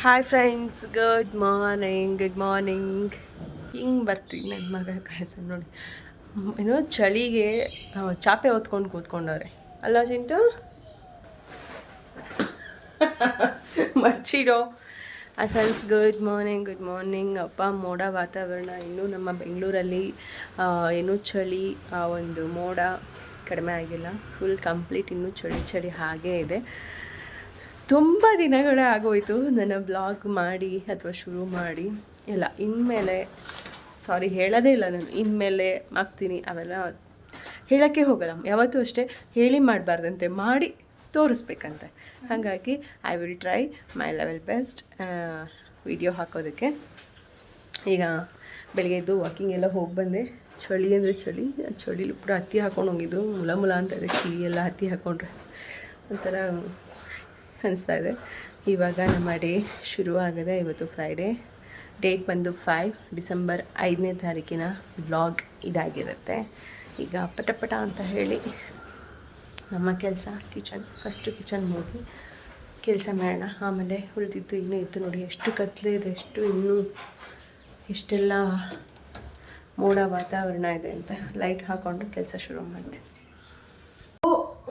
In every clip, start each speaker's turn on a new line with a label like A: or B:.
A: Hi friends, good morning. ಹಿಂಗೆ ಬರ್ತೀವಿ ನನ್ನ ಮಗ ಕಾಣಿಸ್ತಾನೆ ನೋಡಿ. ಏನೋ ಚಳಿಗೆ ಚಾಪೆ ಹೊತ್ಕೊಂಡು ಕೂತ್ಕೊಂಡವ್ರೆ ಅಲ್ಲ ಚಿಂಟು. ಮರ್ಚಿಡೋ. Hi friends, good morning. ಅಪ್ಪ ಮೋಡ ವಾತಾವರಣ ಇನ್ನೂ ನಮ್ಮ ಬೆಂಗಳೂರಲ್ಲಿ ಏನೂ ಚಳಿ ಒಂದು ಮೋಡ ಕಡಿಮೆ ಆಗಿಲ್ಲ. ಫುಲ್ ಕಂಪ್ಲೀಟ್ ಇನ್ನೂ ಚಳಿ ಹಾಗೇ ಇದೆ. ತುಂಬ ದಿನಗಳೇ ಆಗೋಯಿತು ನನ್ನ ಬ್ಲಾಗ್ ಮಾಡಿ ಅಥವಾ ಶುರು ಮಾಡಿ. ಇಲ್ಲ ಇನ್ಮೇಲೆ ಹೇಳೋದೇ ಇಲ್ಲ ನಾನು. ಇನ್ಮೇಲೆ ಮಾಡ್ತೀನಿ ಅವೆಲ್ಲ ಹೇಳೋಕ್ಕೆ ಹೋಗಲ್ಲ. ಯಾವತ್ತೂ ಅಷ್ಟೇ ಹೇಳಿ ಮಾಡಬಾರ್ದಂತೆ, ಮಾಡಿ ತೋರಿಸ್ಬೇಕಂತೆ. ಹಾಗಾಗಿ I will try my level best video ಹಾಕೋದಕ್ಕೆ. ಈಗ ಬೆಳಗ್ಗೆ ಎದ್ದು ವಾಕಿಂಗ್ ಎಲ್ಲ ಹೋಗಿ ಬಂದೆ. ಚಳಿ ಅಂದರೆ ಚಳಿಲಿ ಪೂರ ಹತ್ತಿ ಹಾಕೊಂಡು ಹೋಗಿದ್ದು. ಮುಲ ಅಂತ ಇದೆ ಕಿವಿ ಎಲ್ಲ ಹತ್ತಿ ಹಾಕ್ಕೊಂಡ್ರೆ ಒಂಥರ ಅನಿಸ್ತಾ ಇದೆ. ಇವಾಗ ನಮ್ಮ ಡೇ ಶುರುವಾಗಿದೆ. ಇವತ್ತು ಫ್ರೈಡೇ, ಡೇಟ್ ಬಂದು 5 ಡಿಸೆಂಬರ್ 5ನೇ ತಾರೀಕಿನ ಬ್ಲಾಗ್ ಇದಾಗಿರುತ್ತೆ. ಈಗ ಪಟ ಅಂತ ಹೇಳಿ ನಮ್ಮ ಕೆಲಸ ಫಸ್ಟು ಕಿಚನ್ ಹೋಗಿ ಕೆಲಸ ಮಾಡೋಣ. ಆಮೇಲೆ ಉಳಿದಿದ್ದು ಇನ್ನೂ ಇತ್ತು ನೋಡಿ. ಎಷ್ಟು ಕತ್ಲೆ ಇದೆ, ಎಷ್ಟೆಲ್ಲ ಮೋಡ ವಾತಾವರಣ ಇದೆ ಅಂತ ಲೈಟ್ ಹಾಕ್ಕೊಂಡು ಕೆಲಸ ಶುರು ಮಾಡ್ತೀವಿ.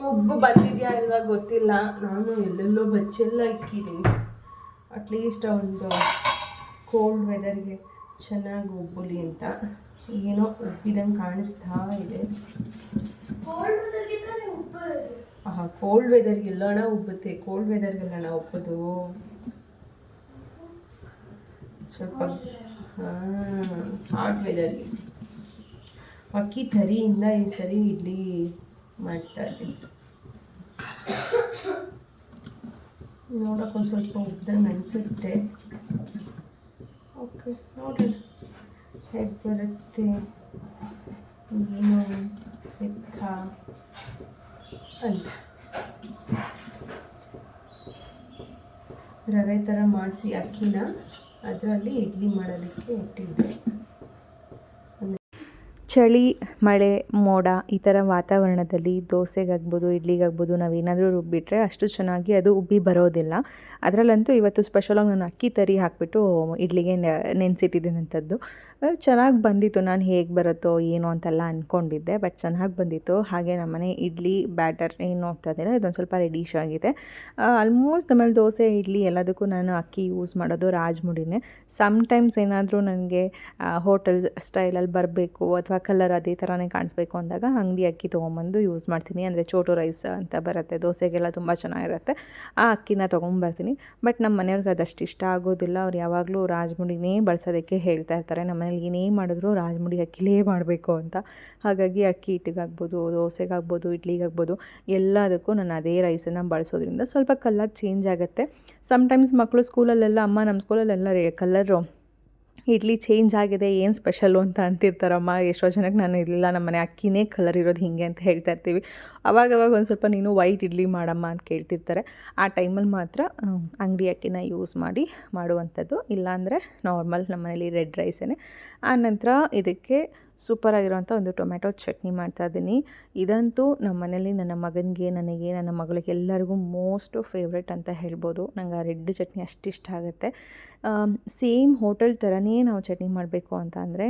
A: ಉಬ್ಬು ಬಂದಿದೆಯಾ ಇಲ್ವಾ ಗೊತ್ತಿಲ್ಲ. ನಾನು ಎಲ್ಲೆಲ್ಲೋ ಬಚ್ಚೆಲ್ಲ ಇಕ್ಕಿದ್ದೀನಿ. ಅಟ್ಲೀಸ್ಟ್ ಒಂದು ಕೋಲ್ಡ್ ವೆದರ್ಗೆ ಚೆನ್ನಾಗಿ ಉಬ್ಬಲಿ ಅಂತ. ಏನೋ ಉಬ್ಬಿದಂಗೆ ಕಾಣಿಸ್ತಾ ಇದೆ. ಕೋಲ್ಡ್ ವೆದರ್ಗೆಲ್ಲಣ ಉಬ್ಬುತ್ತೆ. ಕೋಲ್ಡ್ ವೆದರ್ಗೆಲ್ಲಣ ಉಪ್ಪೋದು ಸ್ವಲ್ಪ ಹಾಟ್ ವೆದರ್ಗೆ. ಅಕ್ಕಿ ತರಿಯಿಂದ ಈ ಸರಿ ಇಡ್ಲಿ ಮಾಡ್ತಾ ಇದ್ದೀನಿ. ನೋಡೋಕೆ ಸ್ವಲ್ಪ ಉದ್ದಂಗೆ ಅನಿಸುತ್ತೆ. ಓಕೆ, ನೋಡಿ ಹೇಗೆ ಬರುತ್ತೆ ಏನು ಎತ್ತ ಅಂತ. ರವೆ ಥರ ಮಾಡಿಸಿ ಅಕ್ಕಿನ ಅದರಲ್ಲಿ ಇಡ್ಲಿ ಮಾಡೋದಕ್ಕೆ ಇಟ್ಟಿದ್ದೆ. ಚಳಿ, ಮಳೆ, ಮೋಡ ಈ ಥರ ವಾತಾವರಣದಲ್ಲಿ ದೋಸೆಗಾಗ್ಬೋದು, ಇಡ್ಲಿಗಾಗ್ಬೋದು ನಾವೇನಾದರೂ ರುಬ್ಬಿಟ್ರೆ ಅಷ್ಟು ಚೆನ್ನಾಗಿ ಅದು ಉಬ್ಬಿ ಬರೋದಿಲ್ಲ. ಅದರಲ್ಲಂತೂ ಇವತ್ತು ಸ್ಪೆಷಲಾಗಿ ನಾನು ಅಕ್ಕಿ ತರಿ ಹಾಕಿಬಿಟ್ಟು ಇಡ್ಲಿಗೆ ನೆನೆಸಿಟ್ಟಿದ್ದೀನಂಥದ್ದು. ಚೆನ್ನಾಗಿ ಬಂದಿತ್ತು. ನಾನು ಹೇಗೆ ಬರುತ್ತೋ ಏನೋ ಅಂತೆಲ್ಲ ಅಂದ್ಕೊಂಡಿದ್ದೆ, ಬಟ್ ಚೆನ್ನಾಗಿ ಬಂದಿತ್ತು. ಹಾಗೆ ನಮ್ಮನೆ ಇಡ್ಲಿ ಬ್ಯಾಟರ್ ಏನು ನೋಡ್ತಾ ಇದ್ದೀರಾ, ಇದೊಂದು ಸ್ವಲ್ಪ ರೆಡಿಶ್ ಆಗಿದೆ. ಆಲ್ಮೋಸ್ಟ್ ನಮ್ಮಲ್ಲಿ ದೋಸೆ, ಇಡ್ಲಿ ಎಲ್ಲದಕ್ಕೂ ನಾನು ಅಕ್ಕಿ ಯೂಸ್ ಮಾಡೋದು ರಾಜ್ಮುಡಿನೇ. ಸಮ್ಟೈಮ್ಸ್ ಏನಾದರೂ ನನಗೆ ಹೋಟೆಲ್ ಸ್ಟೈಲಲ್ಲಿ ಬರಬೇಕು ಅಥವಾ ಕಲರ್ ಅದೇ ಥರನೇ ಕಾಣಿಸ್ಬೇಕು ಅಂದಾಗ ಅಂಗಡಿ ಅಕ್ಕಿ ತೊಗೊಂಬಂದು ಯೂಸ್ ಮಾಡ್ತೀನಿ. ಅಂದರೆ ಚೋಟು ರೈಸ್ ಅಂತ ಬರುತ್ತೆ, ದೋಸೆಗೆಲ್ಲ ತುಂಬ ಚೆನ್ನಾಗಿರುತ್ತೆ. ಆ ಅಕ್ಕಿನ ತೊಗೊಂಬರ್ತೀನಿ. ಬಟ್ ನಮ್ಮ ಮನೆಯವ್ರಿಗೆ ಅದಷ್ಟು ಇಷ್ಟ ಆಗೋದಿಲ್ಲ. ಅವ್ರು ಯಾವಾಗಲೂ ರಾಜ್ಮುಡಿನೇ ಬಳಸೋದಕ್ಕೆ ಹೇಳ್ತಾ ಇರ್ತಾರೆ. ನಮ್ಮ ಮನೇಲಿ ಏನೇ ಮಾಡಿದ್ರು ರಾಜ್ಮುಡಿ ಅಕ್ಕಿಲೇ ಮಾಡಬೇಕು ಅಂತ. ಹಾಗಾಗಿ ಅಕ್ಕಿ ಹಿಟ್ಟಿಗಾಗ್ಬೋದು, ದೋಸೆಗಾಗ್ಬೋದು, ಇಡ್ಲಿಗಾಗ್ಬೋದು ಎಲ್ಲದಕ್ಕೂ ನಾನು ಅದೇ ರೈಸನ್ನು ಬಳಸೋದ್ರಿಂದ ಸ್ವಲ್ಪ ಕಲರ್ ಚೇಂಜ್ ಆಗುತ್ತೆ. ಸಮ್ಟೈಮ್ಸ್ ಮಕ್ಕಳು ಸ್ಕೂಲಲ್ಲೆಲ್ಲ, ಅಮ್ಮ ನಮ್ಮ ಸ್ಕೂಲಲ್ಲೆಲ್ಲ ಕಲರು ಇಡ್ಲಿ ಚೇಂಜ್ ಆಗಿದೆ, ಏನು ಸ್ಪೆಷಲ್ಲು ಅಂತ ಅಂತಿರ್ತಾರಮ್ಮ. ಎಷ್ಟೋ ಜನಕ್ಕೆ ನಾನು ಇಲ್ಲ, ನಮ್ಮ ಮನೆ ಅಕ್ಕಿನೇ ಕಲರ್ ಇರೋದು ಹೀಗೆ ಅಂತ ಹೇಳ್ತಾ ಇರ್ತೀವಿ. ಅವಾಗವಾಗ ಒಂದು ಸ್ವಲ್ಪ ನೀನು ವೈಟ್ ಇಡ್ಲಿ ಮಾಡಮ್ಮ ಅಂತ ಕೇಳ್ತಿರ್ತಾರೆ. ಆ ಟೈಮಲ್ಲಿ ಮಾತ್ರ ಅಂಗಡಿ ಅಕ್ಕಿನ ಯೂಸ್ ಮಾಡಿ ಮಾಡುವಂಥದ್ದು. ಇಲ್ಲಾಂದರೆ ನಾರ್ಮಲ್ ನಮ್ಮ ಮನೇಲಿ ರೆಡ್ ರೈಸೇ. ಆನಂತರ ಇದಕ್ಕೆ ಸೂಪರಾಗಿರೋಂಥ ಒಂದು ಟೊಮೆಟೊ ಚಟ್ನಿ ಮಾಡ್ತಾಯಿದ್ದೀನಿ. ಇದಂತೂ ನಮ್ಮ ಮನೇಲಿ ನನ್ನ ಮಗನಿಗೆ, ನನಗೆ, ನನ್ನ ಮಗಳಿಗೆ ಎಲ್ಲರಿಗೂ ಮೋಸ್ಟ್ ಫೇವ್ರೆಟ್ ಅಂತ ಹೇಳ್ಬೋದು. ನಂಗೆ ಆ ರೆಡ್ ಚಟ್ನಿ ಅಷ್ಟು ಇಷ್ಟ ಆಗುತ್ತೆ. ಸೇಮ್ ಹೋಟೆಲ್ ಥರನೇ ನಾವು ಚಟ್ನಿ ಮಾಡಬೇಕು ಅಂತ ಅಂದರೆ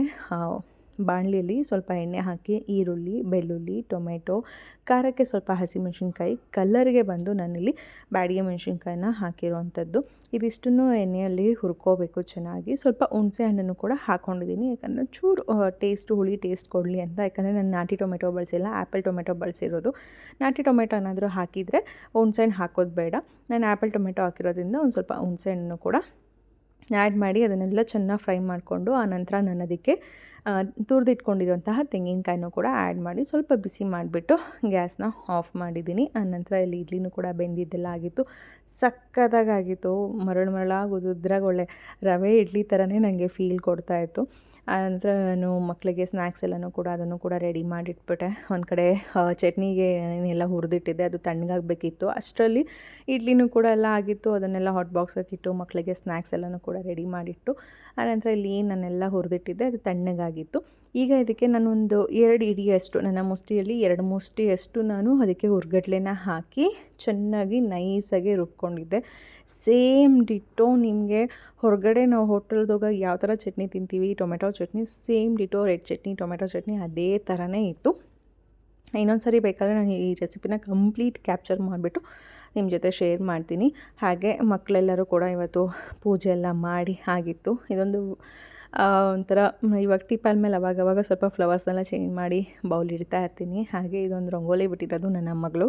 A: ಬಾಣಲಿಯಲ್ಲಿ ಸ್ವಲ್ಪ ಎಣ್ಣೆ ಹಾಕಿ ಈರುಳ್ಳಿ, ಬೆಳ್ಳುಳ್ಳಿ, ಟೊಮೆಟೊ, ಖಾರಕ್ಕೆ ಸ್ವಲ್ಪ ಹಸಿಮೆಣ್ಸಿನ್ಕಾಯಿ, ಕಲ್ಲರಿಗೆ ಬಂದು ನಾನಿಲ್ಲಿ ಬ್ಯಾಡಿಗೆ ಮೆಣಸಿನ್ಕಾಯಿನ ಹಾಕಿರೋವಂಥದ್ದು. ಇದಿಷ್ಟನ್ನು ಎಣ್ಣೆಯಲ್ಲಿ ಹುರ್ಕೋಬೇಕು ಚೆನ್ನಾಗಿ. ಸ್ವಲ್ಪ ಹುಣಸೆ ಹಣ್ಣನ್ನು ಕೂಡ ಹಾಕ್ಕೊಂಡಿದ್ದೀನಿ, ಯಾಕಂದರೆ ಚೂರು ಹುಳಿ ಟೇಸ್ಟ್ ಕೊಡಲಿ ಅಂತ. ಯಾಕಂದರೆ ನಾನು ನಾಟಿ ಟೊಮೆಟೊ ಬಳಸಿಲ್ಲ, ಆ್ಯಪಲ್ ಟೊಮೆಟೊ ಬಳಸಿರೋದು. ನಾಟಿ ಟೊಮೆಟೊ ಏನಾದರೂ ಹಾಕಿದರೆ ಹುಣಸೆ ಹಣ್ಣು ಹಾಕೋದು ಬೇಡ. ನಾನು ಆ್ಯಪಲ್ ಟೊಮೆಟೊ ಹಾಕಿರೋದ್ರಿಂದ ಒಂದು ಸ್ವಲ್ಪ ಹುಣಸೆ ಹಣ್ಣು ಕೂಡ ಆ್ಯಡ್ ಮಾಡಿ ಅದನ್ನೆಲ್ಲ ಚೆನ್ನಾಗಿ ಫ್ರೈ ಮಾಡಿಕೊಂಡು, ಆನಂತರ ನಾನು ಅದಕ್ಕೆ ತುರಿದಿಟ್ಕೊಂಡಿರುವಂತಹ ತೆಂಗಿನಕಾಯಿನೂ ಕೂಡ ಆ್ಯಡ್ ಮಾಡಿ ಸ್ವಲ್ಪ ಬಿಸಿ ಮಾಡಿಬಿಟ್ಟು ಗ್ಯಾಸ್ನ ಆಫ್ ಮಾಡಿದ್ದೀನಿ. ಆನಂತರ ಇಲ್ಲಿ ಇಡ್ಲಿನೂ ಕೂಡ ಬೆಂದಿದ್ದೆಲ್ಲ ಆಗಿತ್ತು. ಸಕ್ಕತ್ತಾಗಿತ್ತು. ಮರಳಾಗಿ ಉದ್ರಾಗ ಒಳ್ಳೆ ರವೆ ಇಡ್ಲಿ ಥರನೇ ನನಗೆ ಫೀಲ್ ಕೊಡ್ತಾಯಿತ್ತು. ಆನಂತರ ನಾನು ಮಕ್ಕಳಿಗೆ ಸ್ನ್ಯಾಕ್ಸ್ ಎಲ್ಲನೂ ಕೂಡ ಅದನ್ನು ಕೂಡ ರೆಡಿ ಮಾಡಿಟ್ಬಿಟ್ಟೆ. ಒಂದು ಕಡೆ ಚಟ್ನಿಗೆ ಎಲ್ಲ ಹುರಿದಿಟ್ಟಿದ್ದೆ, ಅದು ತಣ್ಣಗಾಗಬೇಕಿತ್ತು. ಅಷ್ಟರಲ್ಲಿ ಇಡ್ಲಿನೂ ಕೂಡ ಎಲ್ಲ ಆಗಿತ್ತು. ಅದನ್ನೆಲ್ಲ ಹಾಟ್ ಬಾಕ್ಸಾಗಿಟ್ಟು ಮಕ್ಕಳಿಗೆ ಸ್ನ್ಯಾಕ್ಸ್ ಎಲ್ಲನೂ ಕೂಡ ರೆಡಿ ಮಾಡಿಟ್ಟು ಆನಂತರ ಇಲ್ಲಿ ನಾನೆಲ್ಲ ಹುರಿದಿಟ್ಟಿದ್ದೆ ಅದು ತಣ್ಣಗಾಗಿತ್ತು. ಈಗ ಇದಕ್ಕೆ ನಾನೊಂದು 2 ಇಡಿಯಷ್ಟು ನನ್ನ ಮುಷ್ಟಿಯಲ್ಲಿ 2 ಮುಷ್ಟಿಯಷ್ಟು ನಾನು ಅದಕ್ಕೆ ಹುರ್ಗಡ್ಲೆನ ಹಾಕಿ ಚೆನ್ನಾಗಿ ನೈಸಾಗಿ ರುಬ್ಕೊಂಡಿದ್ದೆ. ಸೇಮ್ ಡಿಟ್ಟೋ ನಿಮಗೆ ಹೊರಗಡೆ ನಾವು ಹೋಟೆಲ್ದಾಗ ಯಾವ ಥರ ಚಟ್ನಿ ತಿಂತೀವಿ, tomato chutney, same ditto red chutney, tomato chutney ಅದೇ ಥರನೇ ಇತ್ತು. ಇನ್ನೊಂದು ಸರಿ ಬೇಕಾದರೆ ನಾನು ಈ ರೆಸಿಪಿನ ಕಂಪ್ಲೀಟ್ ಕ್ಯಾಪ್ಚರ್ ಮಾಡಿಬಿಟ್ಟು ನಿಮ್ಮ ಜೊತೆ ಶೇರ್ ಮಾಡ್ತೀನಿ. ಹಾಗೆ ಮಕ್ಕಳೆಲ್ಲರೂ ಕೂಡ ಇವತ್ತು ಪೂಜೆ ಎಲ್ಲ ಮಾಡಿ ಆಗಿತ್ತು. ಇದೊಂದು ಒಂಥರ ಇವಾಗ ಟಿಪ್ಪಲ್ ಮೇಲೆ ಅವಾಗವಾಗ ಸ್ವಲ್ಪ ಫ್ಲವರ್ಸ್ನೆಲ್ಲ ಚೇಂಜ್ ಮಾಡಿ ಬೌಲ್ ಇಡ್ತಾ ಇರ್ತೀನಿ. ಹಾಗೆ ಇದೊಂದು ರಂಗೋಲಿ ಬಿಟ್ಟಿರೋದು ನನ್ನ ಮಗಳು.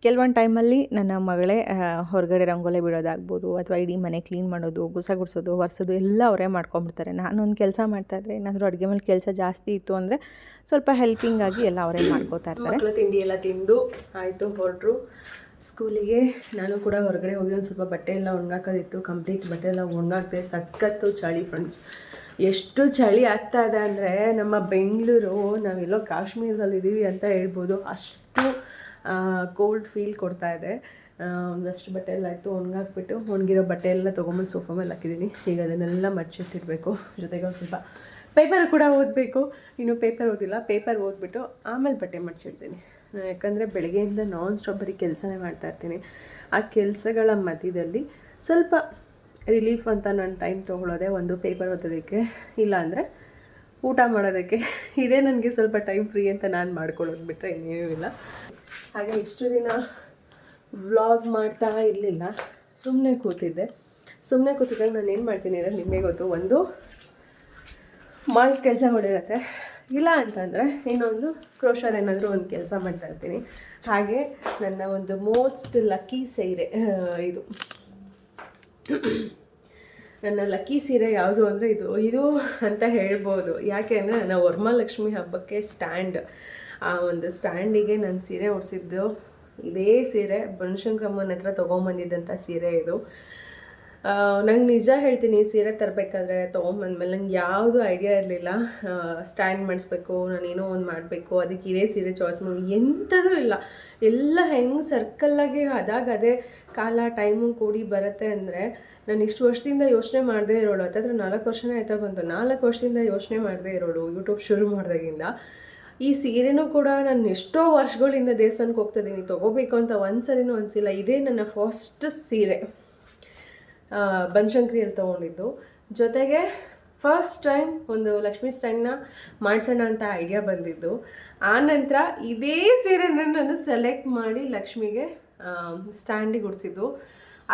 A: ಕೆಲವೊಂದು ಟೈಮಲ್ಲಿ ನನ್ನ ಮಗಳೇ ಹೊರಗಡೆ ರಂಗೋಲಿ ಬಿಡೋದಾಗ್ಬೋದು ಅಥವಾ ಇಡೀ ಮನೆ ಕ್ಲೀನ್ ಮಾಡೋದು, ಗುಸ ಗುಡಿಸೋದು, ಒರೆಸೋದು ಎಲ್ಲ ಅವರೇ ಮಾಡ್ಕೊಂಬಿಡ್ತಾರೆ. ನಾನೊಂದು ಕೆಲಸ ಮಾಡ್ತಾಯಿದ್ರೆ ಏನಾದರೂ ಅಡುಗೆ ಮೇಲೆ ಕೆಲಸ ಜಾಸ್ತಿ ಇತ್ತು ಅಂದರೆ ಸ್ವಲ್ಪ ಹೆಲ್ಪಿಂಗಾಗಿ ಎಲ್ಲ ಅವರೇ ಮಾಡ್ಕೋತಾ ಇರ್ತಾರೆ. ಮಕ್ಕಳು ತಿಂಡಿ ಎಲ್ಲ ತಿಂದು ಆಯಿತು, ಹೊರಟರು ಸ್ಕೂಲಿಗೆ. ನಾನು ಕೂಡ ಹೊರಗಡೆ ಹೋಗಿ ಒಂದು ಸ್ವಲ್ಪ ಬಟ್ಟೆ ಎಲ್ಲ ಒಣಗಾಕೋದಿತ್ತು. ಕಂಪ್ಲೀಟ್ ಬಟ್ಟೆ ಎಲ್ಲ ಒಣಗಾಕ್ದೆ. ಸಖತ್ತು ಚಳಿ ಫ್ರೆಂಡ್ಸ್, ಎಷ್ಟು ಚಳಿ ಆಗ್ತಾ ಇದೆ ಅಂದರೆ ನಮ್ಮ ಬೆಂಗಳೂರು ನಾವೆಲ್ಲೋ ಕಾಶ್ಮೀರದಲ್ಲಿದ್ದೀವಿ ಅಂತ ಹೇಳ್ಬೋದು. ಅಷ್ಟು ಕೋಲ್ಡ್ ಫೀಲ್ ಕೊಡ್ತಾ ಇದೆ. ಒಂದಷ್ಟು ಬಟ್ಟೆ ಎಲ್ಲ ಆಯಿತು, ಒಣಗಾಕ್ಬಿಟ್ಟು ಒಣಗಿರೋ ಬಟ್ಟೆ ಎಲ್ಲ ತೊಗೊಂಬಂದು ಸೋಫಾ ಮೇಲೆ ಹಾಕಿದ್ದೀನಿ. ಈಗ ಅದನ್ನೆಲ್ಲ ಮಡ್ಚಿಟ್ಟಿರಬೇಕು. ಜೊತೆಗೆ ಒಂದು ಸ್ವಲ್ಪ ಪೇಪರ್ ಕೂಡ ಓದಬೇಕು. ಇನ್ನು ಪೇಪರ್ ಓದಿಲ್ಲ, ಪೇಪರ್ ಓದ್ಬಿಟ್ಟು ಆಮೇಲೆ ಬಟ್ಟೆ ಮಡ್ಚಿಡ್ತೀನಿ. ಯಾಕಂದರೆ ಬೆಳಗ್ಗೆಯಿಂದ ನಾನ್ ಸ್ಟಾಪ್ ಬರೀ ಕೆಲಸನೇ ಮಾಡ್ತಾಯಿರ್ತೀನಿ. ಆ ಕೆಲಸಗಳ ಮಧ್ಯದಲ್ಲಿ ಸ್ವಲ್ಪ ರಿಲೀಫ್ ಅಂತ ನಾನು ಟೈಮ್ ತೊಗೊಳ್ಳೋದೆ ಒಂದು ಪೇಪರ್ ಓದೋದಕ್ಕೆ, ಇಲ್ಲಾಂದರೆ ಊಟ ಮಾಡೋದಕ್ಕೆ. ಇದೇ ನನಗೆ ಸ್ವಲ್ಪ ಟೈಮ್ ಫ್ರೀ ಅಂತ ನಾನು ಮಾಡ್ಕೊಳ್ಳೋದು, ಬಿಟ್ಟರೆ ಇನ್ನೇನೂ ಇಲ್ಲ. ಹಾಗೆ ಇಷ್ಟು ದಿನ ವ್ಲಾಗ್ ಮಾಡ್ತಾ ಇರಲಿಲ್ಲ, ಸುಮ್ಮನೆ ಕೂತಿದ್ದಾಗ ನಾನು ಏನು ಮಾಡ್ತೀನಿ ಅಂದರೆ ನಿಮಗೆ ಗೊತ್ತು, ಒಂದು ಮಾಡಿ ಕೆಲಸಗಳಿರುತ್ತೆ, ಇಲ್ಲ ಅಂತಂದರೆ ಇನ್ನೊಂದು ಕ್ರೋಷರ್ ಏನಾದರೂ ಒಂದು ಕೆಲಸ ಮಾಡ್ತಾಯಿರ್ತೀನಿ. ಹಾಗೆ ನನ್ನ ಒಂದು ಮೋಸ್ಟ್ ಲಕ್ಕಿ ಸೀರೆ ಇದು. ನನ್ನ ಲಕ್ಕಿ ಸೀರೆ ಯಾವುದು ಅಂದರೆ ಇದು ಅಂತ ಹೇಳ್ಬೋದು. ಯಾಕೆ ಅಂದರೆ ನನ್ನ ವರಮಹಾಲಕ್ಷ್ಮಿ ಹಬ್ಬಕ್ಕೆ ಆ ಒಂದು ಸ್ಟ್ಯಾಂಡಿಗೆ ನಾನು ಸೀರೆ ಉಡಿಸಿದ್ದು ಇದೇ ಸೀರೆ. ಬನಶಂಕರಮ್ಮನ ಹತ್ರ ತೊಗೊಂಬಂದಿದ್ದಂಥ ಸೀರೆ ಇದು. ನಂಗೆ ನಿಜ ಹೇಳ್ತೀನಿ, ಸೀರೆ ತರಬೇಕಾದ್ರೆ ತೊಗೊಂಬಂದ್ಮೇಲೆ ನಂಗೆ ಯಾವುದು ಐಡಿಯಾ ಇರಲಿಲ್ಲ. ಸ್ಟ್ಯಾಂಡ್ ಮಾಡಿಸ್ಬೇಕು, ನಾನೇನೋ ಒಂದು ಮಾಡಬೇಕು, ಅದಕ್ಕೆ ಇದೇ ಸೀರೆ ಚಾಯ್ಸ್ ಮಾಡಿ ಎಂಥದೂ ಇಲ್ಲ. ಎಲ್ಲ ಹೆಂಗೆ ಸರ್ಕಲ್ಲಾಗಿ ಅದೇ ಕಾಲ ಟೈಮು ಕೂಡಿ ಬರುತ್ತೆ ಅಂದರೆ, ನಾನು ಇಷ್ಟು ವರ್ಷದಿಂದ ಯೋಚನೆ ಮಾಡದೇ ಇರೋಳು. ಹತ್ತತ್ರ 4 ವರ್ಷನೇ ಆಯ್ತಾ ಬಂತು. 4 ವರ್ಷದಿಂದ ಯೋಚನೆ ಮಾಡದೇ ಇರೋಳು ಯೂಟ್ಯೂಬ್ ಶುರು ಮಾಡಿದಾಗಿಂದ. ಈ ಸೀರೆನೂ ಕೂಡ ನಾನು ಎಷ್ಟೋ ವರ್ಷಗಳಿಂದ ದೇವಸ್ಥಾನಕ್ಕೆ ಹೋಗ್ತಾಯಿದ್ದೀನಿ, ತೊಗೋಬೇಕು ಅಂತ ಒಂದ್ಸರಿನೂ ಅನಿಸಿಲ್ಲ. ಇದೇ ನನ್ನ ಫಸ್ಟ್ ಸೀರೆ, ಬನಶಂಕರಿಯಲ್ಲಿ ತೊಗೊಂಡಿದ್ದು. ಜೊತೆಗೆ ಫಸ್ಟ್ ಟೈಮ್ ಒಂದು ಲಕ್ಷ್ಮೀ ಸ್ಟ್ಯಾಂಡ್ನ ಮಾಡಿಸೋಣ ಅಂತ ಐಡಿಯಾ ಬಂದಿದ್ದು. ಆನಂತರ ಇದೇ ಸೀರೆನ ನಾನು ಸೆಲೆಕ್ಟ್ ಮಾಡಿ ಲಕ್ಷ್ಮಿಗೆ ಸ್ಟ್ಯಾಂಡಿಗೆ ಉಡಿಸಿದ್ದು.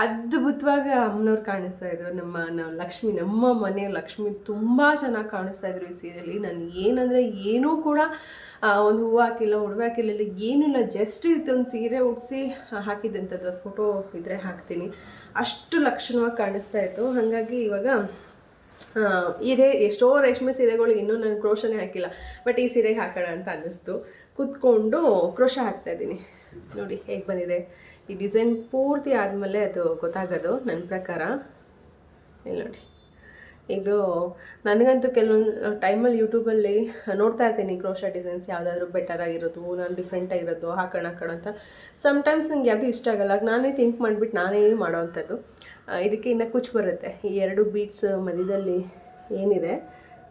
A: ಅದ್ಭುತವಾಗಿ ಅಮ್ಮನವ್ರು ಕಾಣಿಸ್ತಾಯಿದ್ರು. ನಮ್ಮ ಮನೆ ಲಕ್ಷ್ಮಿ ತುಂಬ ಚೆನ್ನಾಗಿ ಕಾಣಿಸ್ತಾಯಿದ್ರು ಈ ಸೀರೆಯಲ್ಲಿ. ನಾನು ಏನಂದರೆ ಏನೂ ಕೂಡ ಒಂದು ಹೂವು ಹಾಕಿಲ್ಲ, ಉಡುವೆ ಹಾಕಿಲ್ಲ, ಏನಿಲ್ಲ, ಜಸ್ಟ್ ಇದೊಂದು ಸೀರೆ ಉಡಿಸಿ ಹಾಕಿದ್ದಂಥದ್ದು ಫೋಟೋ ಇದ್ದರೆ ಹಾಕ್ತೀನಿ. ಅಷ್ಟು ಲಕ್ಷಣವಾಗಿ ಕಾಣಿಸ್ತಾ ಇತ್ತು. ಹಾಗಾಗಿ ಇವಾಗ ಇದೇ ಎಷ್ಟೋ ರೇಷ್ಮೆ ಸೀರೆಗಳು ಇನ್ನೂ ನಾನು ಕ್ರೋಶನೇ ಹಾಕಿಲ್ಲ, ಬಟ್ ಈ ಸೀರೆಗೆ ಹಾಕೋಣ ಅಂತ ಅನ್ನಿಸ್ತು. ಕೂತ್ಕೊಂಡು ಕ್ರೋಶ ಹಾಕ್ತಾಯಿದ್ದೀನಿ. ನೋಡಿ ಹೇಗೆ ಬಂದಿದೆ. ಈ ಡಿಸೈನ್ ಪೂರ್ತಿ ಆದಮೇಲೆ ಅದು ಗೊತ್ತಾಗೋದು ನನ್ನ ಪ್ರಕಾರ. ಇಲ್ಲಿ ನೋಡಿ, ಇದು ನನಗಂತೂ ಕೆಲವೊಂದು ಟೈಮಲ್ಲಿ ಯೂಟ್ಯೂಬಲ್ಲಿ ನೋಡ್ತಾ ಇರ್ತೀನಿ ಕ್ರೋಶ ಡಿಸೈನ್ಸ್ ಯಾವುದಾದ್ರೂ ಬೆಟರ್ ಆಗಿರೋದು, ನಾನು ಡಿಫ್ರೆಂಟ್ ಆಗಿರೋದು ಹಾಕೋಣ ಅಂತ. ಸಮ್ಟೈಮ್ಸ್ ನಂಗೆ ಯಾವುದು ಇಷ್ಟ ಆಗಲ್ಲ, ನಾನೇ ಥಿಂಕ್ ಮಾಡಿಬಿಟ್ಟು ನಾನೇ ಮಾಡೋವಂಥದ್ದು. ಇದಕ್ಕೆ ಇನ್ನು ಕುಚ್ಚು ಬರುತ್ತೆ. ಈ 2 ಬೀಡ್ಸ್ ಮಧ್ಯದಲ್ಲಿ ಏನಿದೆ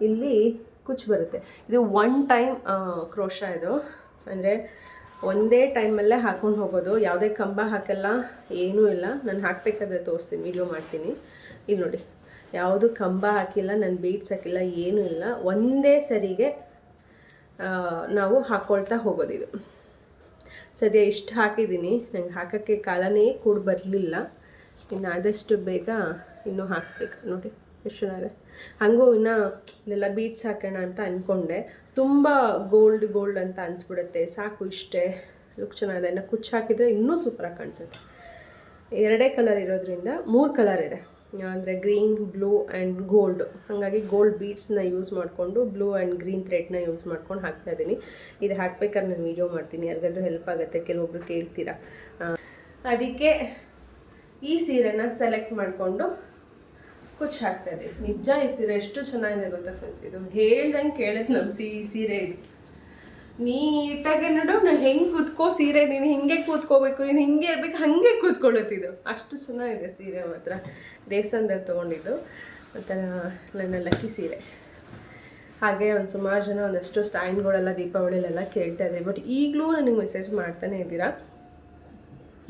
A: ಇಲ್ಲಿ ಕುಚ್ಚು ಬರುತ್ತೆ. ಇದು 1 ಟೈಮ್ ಕ್ರೋಶ. ಇದು ಅಂದರೆ ಒಂದೇ ಟೈಮಲ್ಲೇ ಹಾಕ್ಕೊಂಡು ಹೋಗೋದು, ಯಾವುದೇ ಕಂಬ ಹಾಕಲ್ಲ, ಏನೂ ಇಲ್ಲ. ನಾನು ಹಾಕಬೇಕಾದ್ರೆ ತೋರಿಸ್ತೀನಿ, ವಿಡಿಯೋ ಮಾಡ್ತೀನಿ. ಇಲ್ಲಿ ನೋಡಿ, ಯಾವುದು ಕಂಬ ಹಾಕಿಲ್ಲ, ನಾನು ಬೀಡ್ಸ್ ಹಾಕಿಲ್ಲ, ಏನೂ ಇಲ್ಲ. ಒಂದೇ ಸರಿಗೆ ನಾವು ಹಾಕ್ಕೊಳ್ತಾ ಹೋಗೋದಿದು. ಸದ್ಯ ಇಷ್ಟು ಹಾಕಿದ್ದೀನಿ. ನಂಗೆ ಹಾಕೋಕ್ಕೆ ಕಾಲನೇ ಕೂಡ ಬರಲಿಲ್ಲ. ಇನ್ನು ಆದಷ್ಟು ಬೇಗ ಇನ್ನೂ ಹಾಕಬೇಕು. ನೋಡಿ ಎಷ್ಟು ಚೆನ್ನಾಗಿದೆ. ಹಾಗೂ ಇನ್ನು ಇಲ್ಲೆಲ್ಲ ಬೀಡ್ಸ್ ಹಾಕೋಣ ಅಂತ ಅಂದ್ಕೊಂಡೆ. ತುಂಬ ಗೋಲ್ಡ್ ಅಂತ ಅನಿಸ್ಬಿಡುತ್ತೆ. ಸಾಕು ಇಷ್ಟೇ, ಲುಕ್ ಚೆನ್ನಾಗಿದೆ. ಇನ್ನು ಕುಚ್ಚು ಹಾಕಿದರೆ ಇನ್ನೂ ಸೂಪರಾಗಿ ಕಾಣಿಸುತ್ತೆ. 2 ಕಲರ್ ಇರೋದ್ರಿಂದ 3 ಕಲರ್ ಇದೆ, ಅಂದರೆ ಗ್ರೀನ್, ಬ್ಲೂ ಆ್ಯಂಡ್ ಗೋಲ್ಡ್. ಹಾಗಾಗಿ ಗೋಲ್ಡ್ ಬೀಡ್ಸ್ನ ಯೂಸ್ ಮಾಡಿಕೊಂಡು ಬ್ಲೂ ಆ್ಯಂಡ್ ಗ್ರೀನ್ ಥ್ರೆಡ್ನ ಯೂಸ್ ಮಾಡ್ಕೊಂಡು ಹಾಕ್ತಾಯಿದ್ದೀನಿ. ಇದು ಹಾಕ್ಬೇಕಾದ್ರೆ ನಾನು ವೀಡಿಯೋ ಮಾಡ್ತೀನಿ, ಯಾರಿಗಾದ್ರೂ ಹೆಲ್ಪ್ ಆಗುತ್ತೆ. ಕೆಲವೊಬ್ರು ಕೇಳ್ತೀರಾ, ಅದಕ್ಕೆ ಈ ಸೀರೆನ ಸೆಲೆಕ್ಟ್ ಮಾಡಿಕೊಂಡು ಕುಚ್ಚು ಹಾಕ್ತಾಯಿದ್ದೀನಿ. ನಿಜ ಈ ಸೀರೆ ಎಷ್ಟು ಚೆನ್ನಾಗಿದೆ ಗೊತ್ತಾ ಫ್ರೆಂಡ್ಸ್. ಇದು ಹೇಳ್ದಂಗೆ ಕೇಳತ್ತೆ ನಮ್ಮ ಈ ಸೀರೆ. ಇದು ನೀಟಾಗೆ ನೋಡು, ನಾನು ಹೆಂಗೆ ಕೂತ್ಕೋ ಸೀರೆ, ನೀನು ಹಿಂಗೆ ಕೂತ್ಕೋಬೇಕು, ನೀನು ಹಿಂಗೆ ಇರಬೇಕು, ಹಾಗೆ ಕೂತ್ಕೊಳ್ಳುತ್ತಿದ್ದು. ಅಷ್ಟು ಚೆನ್ನಾಗಿದೆ ಸೀರೆ ಮಾತ್ರ. ದೇವಸ್ಥಾನದಲ್ಲಿ ತೊಗೊಂಡಿದ್ದು.
B: ಒಂಥರ ನನ್ನ ಲಕ್ಕಿ ಸೀರೆ. ಹಾಗೆ ಒಂದು ಸುಮಾರು ಜನ ಒಂದಷ್ಟು ಸ್ಟ್ಯಾಂಡ್ಗಳೆಲ್ಲ ದೀಪಾವಳಿಲೆಲ್ಲ ಕೇಳ್ತಾ ಇದ್ರಿ, ಬಟ್ ಈಗಲೂ ನನಗೆ ಮೆಸೇಜ್ ಮಾಡ್ತಾನೆ ಇದ್ದೀರಾ.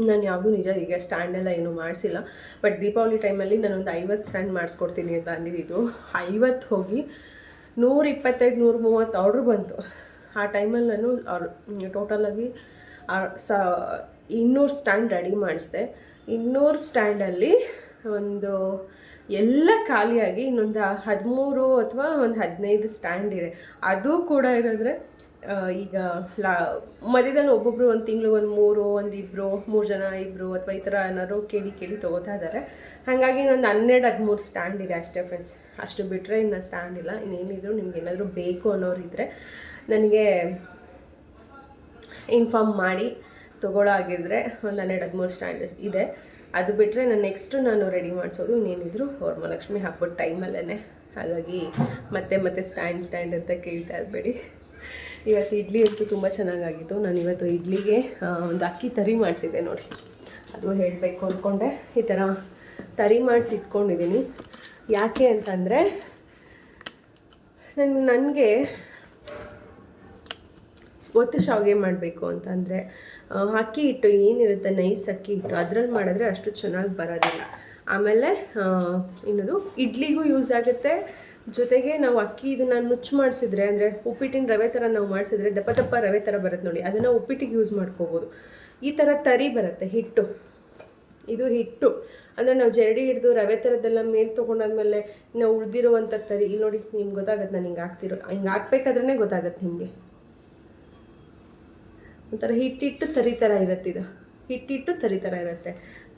B: ನಾನು ಯಾವುದೂ ನಿಜ ಈಗ ಸ್ಟ್ಯಾಂಡೆಲ್ಲ ಏನೂ ಮಾಡಿಸಿಲ್ಲ, ಬಟ್ ದೀಪಾವಳಿ ಟೈಮಲ್ಲಿ ನಾನೊಂದು 50 ಸ್ಟ್ಯಾಂಡ್ ಮಾಡಿಸ್ಕೊಡ್ತೀನಿ ಅಂತ ಅಂದಿದ್ದು. 50 ಹೋಗಿ 125 130 ಆರ್ಡ್ರ್ ಬಂತು. ಆ ಟೈಮಲ್ಲಿ ನಾನು ಟೋಟಲಾಗಿ 200 ಸ್ಟ್ಯಾಂಡ್ ರೆಡಿ ಮಾಡಿಸಿದೆ. 200 ಸ್ಟ್ಯಾಂಡಲ್ಲಿ ಒಂದು ಎಲ್ಲ ಖಾಲಿಯಾಗಿ ಇನ್ನೊಂದು 13 ಅಥವಾ ಒಂದು 15 ಸ್ಟ್ಯಾಂಡ್ ಇದೆ. ಅದು ಕೂಡ ಏನಂದರೆ ಈಗ ಮಧ್ಯದಲ್ಲಿ ಒಬ್ಬೊಬ್ಬರು ಒಂದು ತಿಂಗಳು ಒಂದು 3 ಒಂದು 3 ಜನ 2 ಅಥವಾ ಈ ಥರ ಏನಾದ್ರು ಕೇಳಿ ತೊಗೋತಾ ಇದ್ದಾರೆ. ಹಾಗಾಗಿ ಇನ್ನೊಂದು 12-13 ಸ್ಟ್ಯಾಂಡ್ ಇದೆ ಅಷ್ಟೇ ಫ್ರೆಂಡ್ಸ್. ಅಷ್ಟು ಬಿಟ್ಟರೆ ಇನ್ನು ಸ್ಟ್ಯಾಂಡ್ ಇಲ್ಲ. ಇನ್ನೇನಿದ್ರು ನಿಮ್ಗೆ ಏನಾದರೂ ಬೇಕು ಅನ್ನೋರಿದ್ದರೆ ನನಗೆ ಇನ್ಫಾರ್ಮ್ ಮಾಡಿ ತೊಗೊಳ್ಳೋ ಆಗಿದ್ದರೆ ಒಂದು 12-13 ಸ್ಟ್ಯಾಂಡ್ ಇದೆ. ಅದು ಬಿಟ್ಟರೆ ನಾನು ರೆಡಿ ಮಾಡಿಸೋದು ಇನ್ನೇನಿದ್ರು ವರಮಹಾಲಕ್ಷ್ಮಿ ಹಬ್ಬದ ಟೈಮಲ್ಲೇ. ಹಾಗಾಗಿ ಮತ್ತೆ ಸ್ಟ್ಯಾಂಡ್ ಅಂತ ಕೇಳ್ತಾ ಇರಬೇಡಿ. ಇವತ್ತು ಇಡ್ಲಿ ಅಂತೂ ತುಂಬ ಚೆನ್ನಾಗಾಗಿತ್ತು. ನಾನು ಇವತ್ತು ಇಡ್ಲಿಗೆ ಒಂದು ಅಕ್ಕಿ ತರಿ ಮಾಡಿಸಿದ್ದೆ ನೋಡಿ, ಅದು ಹೇಳಬೇಕು ಅಂದ್ಕೊಂಡೆ. ಈ ಥರ ತರಿ ಮಾಡಿಸಿ ಇಟ್ಕೊಂಡಿದ್ದೀನಿ. ಯಾಕೆ ಅಂತಂದರೆ ನನಗೆ ಒತ್ತು ಶಾವಿಗೆ ಮಾಡಬೇಕು ಅಂತಂದರೆ ಅಕ್ಕಿ ಹಿಟ್ಟು ಏನಿರುತ್ತೆ ನೈಸ್ ಅಕ್ಕಿ ಹಿಟ್ಟು ಅದರಲ್ಲಿ ಮಾಡಿದ್ರೆ ಅಷ್ಟು ಚೆನ್ನಾಗಿ ಬರೋದಿಲ್ಲ. ಆಮೇಲೆ ಇನ್ನೊಂದು ಇಡ್ಲಿಗೂ ಯೂಸ್ ಆಗುತ್ತೆ. ಜೊತೆಗೆ ನಾವು ಅಕ್ಕಿ ಇದನ್ನು ನುಚ್ಚು ಮಾಡಿಸಿದ್ರೆ ಅಂದರೆ ಉಪ್ಪಿಟ್ಟಿನ ರವೆ ಥರ ನಾವು ಮಾಡಿಸಿದ್ರೆ ದಪ್ಪ ರವೆ ಥರ ಬರುತ್ತೆ ನೋಡಿ, ಅದನ್ನು ಉಪ್ಪಿಟ್ಟಿಗೆ ಯೂಸ್ ಮಾಡ್ಕೋಬೋದು. ಈ ಥರ ತರಿ ಬರುತ್ತೆ ಹಿಟ್ಟು. ಇದು ಹಿಟ್ಟು ಅಂದರೆ ನಾವು ಜರಡಿ ಹಿಡಿದು ರವೆ ಥರದ್ದೆಲ್ಲ ಮೇಲೆ ತೊಗೊಂಡಾದ್ಮೇಲೆ ನಾವು ಉಳಿದಿರುವಂಥ ತರಿ ಇಲ್ಲಿ ನೋಡಿ, ನಿಮ್ಗೆ ಗೊತ್ತಾಗುತ್ತೆ. ನಾನು ಹಿಂಗೆ ಹಾಕ್ಬೇಕಾದ್ರೇ ಗೊತ್ತಾಗುತ್ತೆ ನಿಮಗೆ. ಒಂಥರ ಹಿಟ್ಟಿಟ್ಟು ತರಿ ಥರ ಇರುತ್ತೆ. ಇದು ಹಿಟ್ಟಿಟ್ಟು ತರಿ ಥರ ಇರುತ್ತೆ.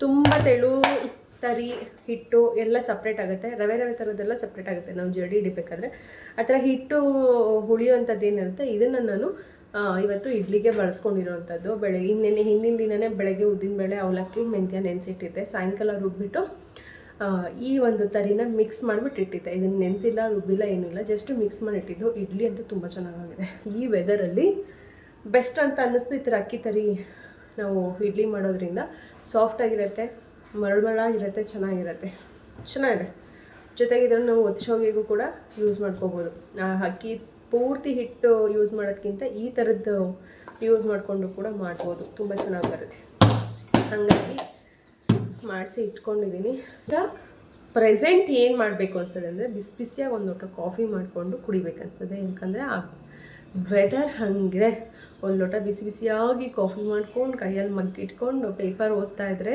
B: ತುಂಬ ತೆಳು ತರಿ ಹಿಟ್ಟು ಎಲ್ಲ ಸಪ್ರೇಟ್ ಆಗುತ್ತೆ. ರವೆ ಥರದ್ದೆಲ್ಲ ಸಪ್ರೇಟ್ ಆಗುತ್ತೆ ನಾವು ಜರಡಿ ಹಿಡಿಬೇಕಾದ್ರೆ. ಆ ಥರ ಹಿಟ್ಟು ಹುಳಿಯುವಂಥದ್ದು ಏನಿರುತ್ತೆ ಇದನ್ನು ನಾನು ಇವತ್ತು ಇಡ್ಲಿಗೆ ಬಳಸ್ಕೊಂಡಿರೋವಂಥದ್ದು. ಹಿಂದಿನ ದಿನವೇ ಬೆಳಗ್ಗೆ ಉದ್ದಿನಬೇಳೆ ಅವಲಕ್ಕಿ ಮೆಂತ್ಯ ನೆನೆಸಿಟ್ಟಿದ್ದೆ. ಸಾಯಂಕಾಲ ರುಬ್ಬಿಟ್ಟು ಈ ಒಂದು ತರಿನ ಮಿಕ್ಸ್ ಮಾಡಿಬಿಟ್ಟು ಇಟ್ಟಿದ್ದೆ. ಇದನ್ನು ನೆನೆಸಿಲ್ಲ ರುಬ್ಬಿಲ್ಲ ಏನಿಲ್ಲ, ಜಸ್ಟ್ ಮಿಕ್ಸ್ ಮಾಡಿಟ್ಟಿದ್ದು. ಇಡ್ಲಿ ಅಂತೂ ತುಂಬ ಚೆನ್ನಾಗಾಗಿದೆ. ಈ ವೆದರಲ್ಲಿ ಬೆಸ್ಟ್ ಅಂತ ಅನ್ನಿಸ್ತು. ಈ ಥರ ಅಕ್ಕಿ ತರಿ ನಾವು ಇಡ್ಲಿ ಮಾಡೋದ್ರಿಂದ ಸಾಫ್ಟಾಗಿರುತ್ತೆ, ಮರಳಾಗಿರುತ್ತೆ, ಚೆನ್ನಾಗಿದೆ. ಜೊತೆಗೆ ಇದನ್ನು ನಾವು ಒತ್ತು ಶಾವಿಗೆಗೂ ಕೂಡ ಯೂಸ್ ಮಾಡ್ಕೋಬೋದು. ಅಕ್ಕಿ ಪೂರ್ತಿ ಹಿಟ್ಟು ಯೂಸ್ ಮಾಡೋದಕ್ಕಿಂತ ಈ ಥರದ್ದು ಯೂಸ್ ಮಾಡಿಕೊಂಡು ಕೂಡ ಮಾಡ್ಬೋದು, ತುಂಬ ಚೆನ್ನಾಗಿ ಬರುತ್ತೆ. ಹಾಗಾಗಿ ಮಾಡಿಸಿ ಇಟ್ಕೊಂಡಿದ್ದೀನಿ. ಈಗ ಪ್ರೆಸೆಂಟ್ ಏನು ಮಾಡಬೇಕು ಅನ್ಸೋದು ಅಂದರೆ ಬಿಸಿಯಾಗಿ ಒಂದು ಲೋಟ ಕಾಫಿ ಮಾಡಿಕೊಂಡು ಕುಡಿಬೇಕನ್ಸೋದೆ. ಯಾಕಂದರೆ ಆ ವೆದರ್ ಹಾಗಿದೆ. ಒಂದು ಲೋಟ ಬಿಸಿಯಾಗಿ ಕಾಫಿ ಮಾಡ್ಕೊಂಡು ಕೈಯಲ್ಲಿ ಮಗ್ಗಿಟ್ಕೊಂಡು ಪೇಪರ್ ಓದ್ತಾ ಇದ್ದರೆ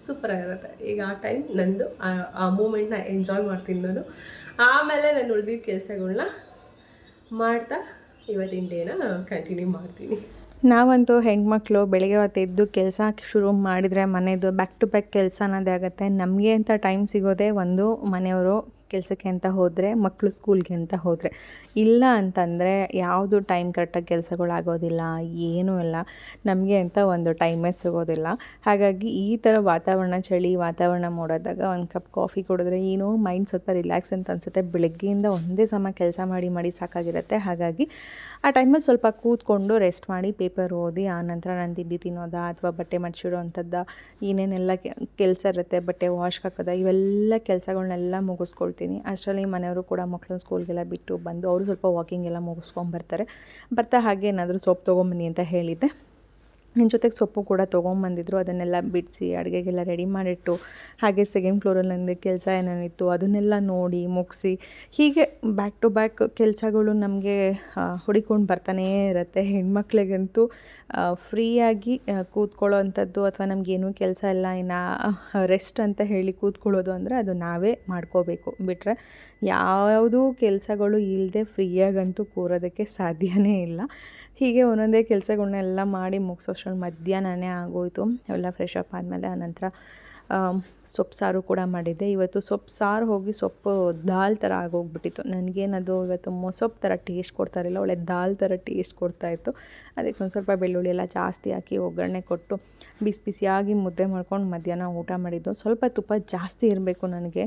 B: ಸೂಪರಾಗಿರುತ್ತೆ. ಈಗ ಆ ಟೈಮ್ ನಂದು ಆ ಮೂಮೆಂಟ್ನ ಎಂಜಾಯ್ ಮಾಡ್ತೀನಿ ನಾನು. ಆಮೇಲೆ ನಾನು ಉಳಿದಿದ್ದ ಕೆಲಸಗಳನ್ನ ಮಾಡ್ತಾ ಇವತ್ತಿನ ಡೇನ ಕಂಟಿನ್ಯೂ ಮಾಡ್ತೀನಿ.
A: ನಾವಂತೂ ಹೆಣ್ಮಕ್ಳು ಬೆಳಗ್ಗೆ ಹೊತ್ತು ಎದ್ದು ಕೆಲಸ ಶುರು ಮಾಡಿದರೆ ಮನೆಯದು ಬ್ಯಾಕ್ ಟು ಬ್ಯಾಕ್ ಕೆಲಸ ಅನ್ನೋದೇ ಆಗುತ್ತೆ. ನಮಗೆ ಅಂತ ಟೈಮ್ ಸಿಗೋದೇ ಒಂದು ಮನೆಯವರು ಕೆಲಸಕ್ಕೆ ಅಂತ ಹೋದರೆ, ಮಕ್ಕಳು ಸ್ಕೂಲ್ಗೆ ಅಂತ ಹೋದರೆ. ಇಲ್ಲ ಅಂತಂದರೆ ಯಾವುದು ಟೈಮ್ ಕರೆಕ್ಟಾಗಿ ಕೆಲಸಗಳಾಗೋದಿಲ್ಲ, ಏನೂ ಇಲ್ಲ. ನಮಗೆ ಅಂತ ಒಂದು ಟೈಮೇ ಸಿಗೋದಿಲ್ಲ. ಹಾಗಾಗಿ ಈ ಥರ ಚಳಿ ವಾತಾವರಣ ಮಾಡೋದಾಗ ಒಂದು ಕಪ್ ಕಾಫಿ ಕುಡಿದ್ರೆ ಏನೋ ಮೈಂಡ್ ಸ್ವಲ್ಪ ರಿಲ್ಯಾಕ್ಸ್ ಅಂತ ಅನಿಸುತ್ತೆ. ಬೆಳಗ್ಗೆಯಿಂದ ಒಂದೇ ಸಮ ಕೆಲಸ ಮಾಡಿ ಸಾಕಾಗಿರುತ್ತೆ. ಹಾಗಾಗಿ ಆ ಟೈಮಲ್ಲಿ ಸ್ವಲ್ಪ ಕೂತ್ಕೊಂಡು ರೆಸ್ಟ್ ಮಾಡಿ ಪೇಪರ್ ಓದಿ ಆನಂತರ ನಾನು ತಿಂಡಿ ತಿನ್ನೋದಾ ಅಥವಾ ಬಟ್ಟೆ ಮಡ್ಚಿಡೋ ಅಂಥದ್ದು ಏನೇನೆಲ್ಲ ಕೆಲಸ ಇರುತ್ತೆ, ಬಟ್ಟೆ ವಾಶ್ಗೆ ಹಾಕೋದ, ಇವೆಲ್ಲ ಕೆಲಸಗಳನ್ನೆಲ್ಲ ಮುಗಿಸ್ಕೊಳ್ತೀನಿ. ಅಷ್ಟರಲ್ಲಿ ಮನೆಯವರು ಕೂಡ ಮಕ್ಕಳನ್ನ ಸ್ಕೂಲ್ಗೆಲ್ಲ ಬಿಟ್ಟು ಬಂದು ಅವರು ಸ್ವಲ್ಪ ವಾಕಿಂಗ್ ಎಲ್ಲ ಮುಗಿಸ್ಕೊಂಬರ್ತಾರೆ. ಹಾಗೆ ಏನಾದರೂ ಸೊಪ್ಪು ತೊಗೊಂಬನ್ನಿ ಅಂತ ಹೇಳಿದ್ದೆ. ನನ್ನ ಜೊತೆಗೆ ಸೊಪ್ಪು ಕೂಡ ತೊಗೊಂಬಂದಿದ್ರು. ಅದನ್ನೆಲ್ಲ ಬಿಡಿಸಿ ಅಡುಗೆಗೆಲ್ಲ ರೆಡಿ ಮಾಡಿಟ್ಟು, ಹಾಗೆ ಸೆಕೆಂಡ್ ಫ್ಲೋರಲ್ಲಿ ನನಗೆ ಕೆಲಸ ಏನೇನಿತ್ತು ಅದನ್ನೆಲ್ಲ ನೋಡಿ ಮುಗಿಸಿ, ಹೀಗೆ ಬ್ಯಾಕ್ ಟು ಬ್ಯಾಕ್ ಕೆಲಸಗಳು ನಮಗೆ ಹುಡಿಕೊಂಡು ಬರ್ತಾನೇ ಇರುತ್ತೆ. ಹೆಣ್ಮಕ್ಳಿಗಂತೂ ಫ್ರೀಯಾಗಿ ಕೂತ್ಕೊಳ್ಳೋ ಅಂಥದ್ದು ಅಥವಾ ನಮಗೇನೂ ಕೆಲಸ ಇಲ್ಲ ಇನ್ನು ರೆಸ್ಟ್ ಅಂತ ಹೇಳಿ ಕೂತ್ಕೊಳ್ಳೋದು ಅಂದರೆ ಅದು ನಾವೇ ಮಾಡ್ಕೋಬೇಕು. ಬಿಟ್ಟರೆ ಯಾವುದೂ ಕೆಲಸಗಳು ಇಲ್ಲದೆ ಫ್ರೀಯಾಗಂತೂ ಕೂರೋದಕ್ಕೆ ಸಾಧ್ಯವೇ ಇಲ್ಲ. ಹೀಗೆ ಒಂದೊಂದೇ ಕೆಲಸಗಳನ್ನೆಲ್ಲ ಮಾಡಿ ಮುಗಿಸೋಷ್ಟ್ರಲ್ಲಿ ಮಧ್ಯಾಹ್ನನೇ ಆಗೋಯಿತು. ಅವೆಲ್ಲ ಫ್ರೆಶ್ ಅಪ್ ಆದಮೇಲೆ ಆನಂತರ ಸೊಪ್ಪು ಸಾರು ಕೂಡ ಮಾಡಿದ್ದೆ. ಇವತ್ತು ಸೊಪ್ಪು ಸಾರು ಹೋಗಿ ಸೊಪ್ಪು ದಾಲ್ ಥರ ಆಗೋಗ್ಬಿಟ್ಟಿತ್ತು. ನನಗೇನದು ಇವತ್ತು ಮೊಸೊಪ್ಪು ಥರ ಟೇಸ್ಟ್ ಕೊಡ್ತಾ ಇರಲಿಲ್ಲ, ಒಳ್ಳೆ ದಾಲ್ ಥರ ಟೇಸ್ಟ್ ಕೊಡ್ತಾಯಿತ್ತು. ಅದಕ್ಕೆ ಒಂದು ಸ್ವಲ್ಪ ಬೆಳ್ಳುಳ್ಳಿ ಎಲ್ಲ ಜಾಸ್ತಿ ಹಾಕಿ ಒಗ್ಗರಣೆ ಕೊಟ್ಟು ಬಿಸಿಯಾಗಿ ಮುದ್ದೆ ಮಾಡ್ಕೊಂಡು ಮಧ್ಯಾಹ್ನ ಊಟ ಮಾಡಿದ್ದು. ಸ್ವಲ್ಪ ತುಪ್ಪ ಜಾಸ್ತಿ ಇರಬೇಕು ನನಗೆ.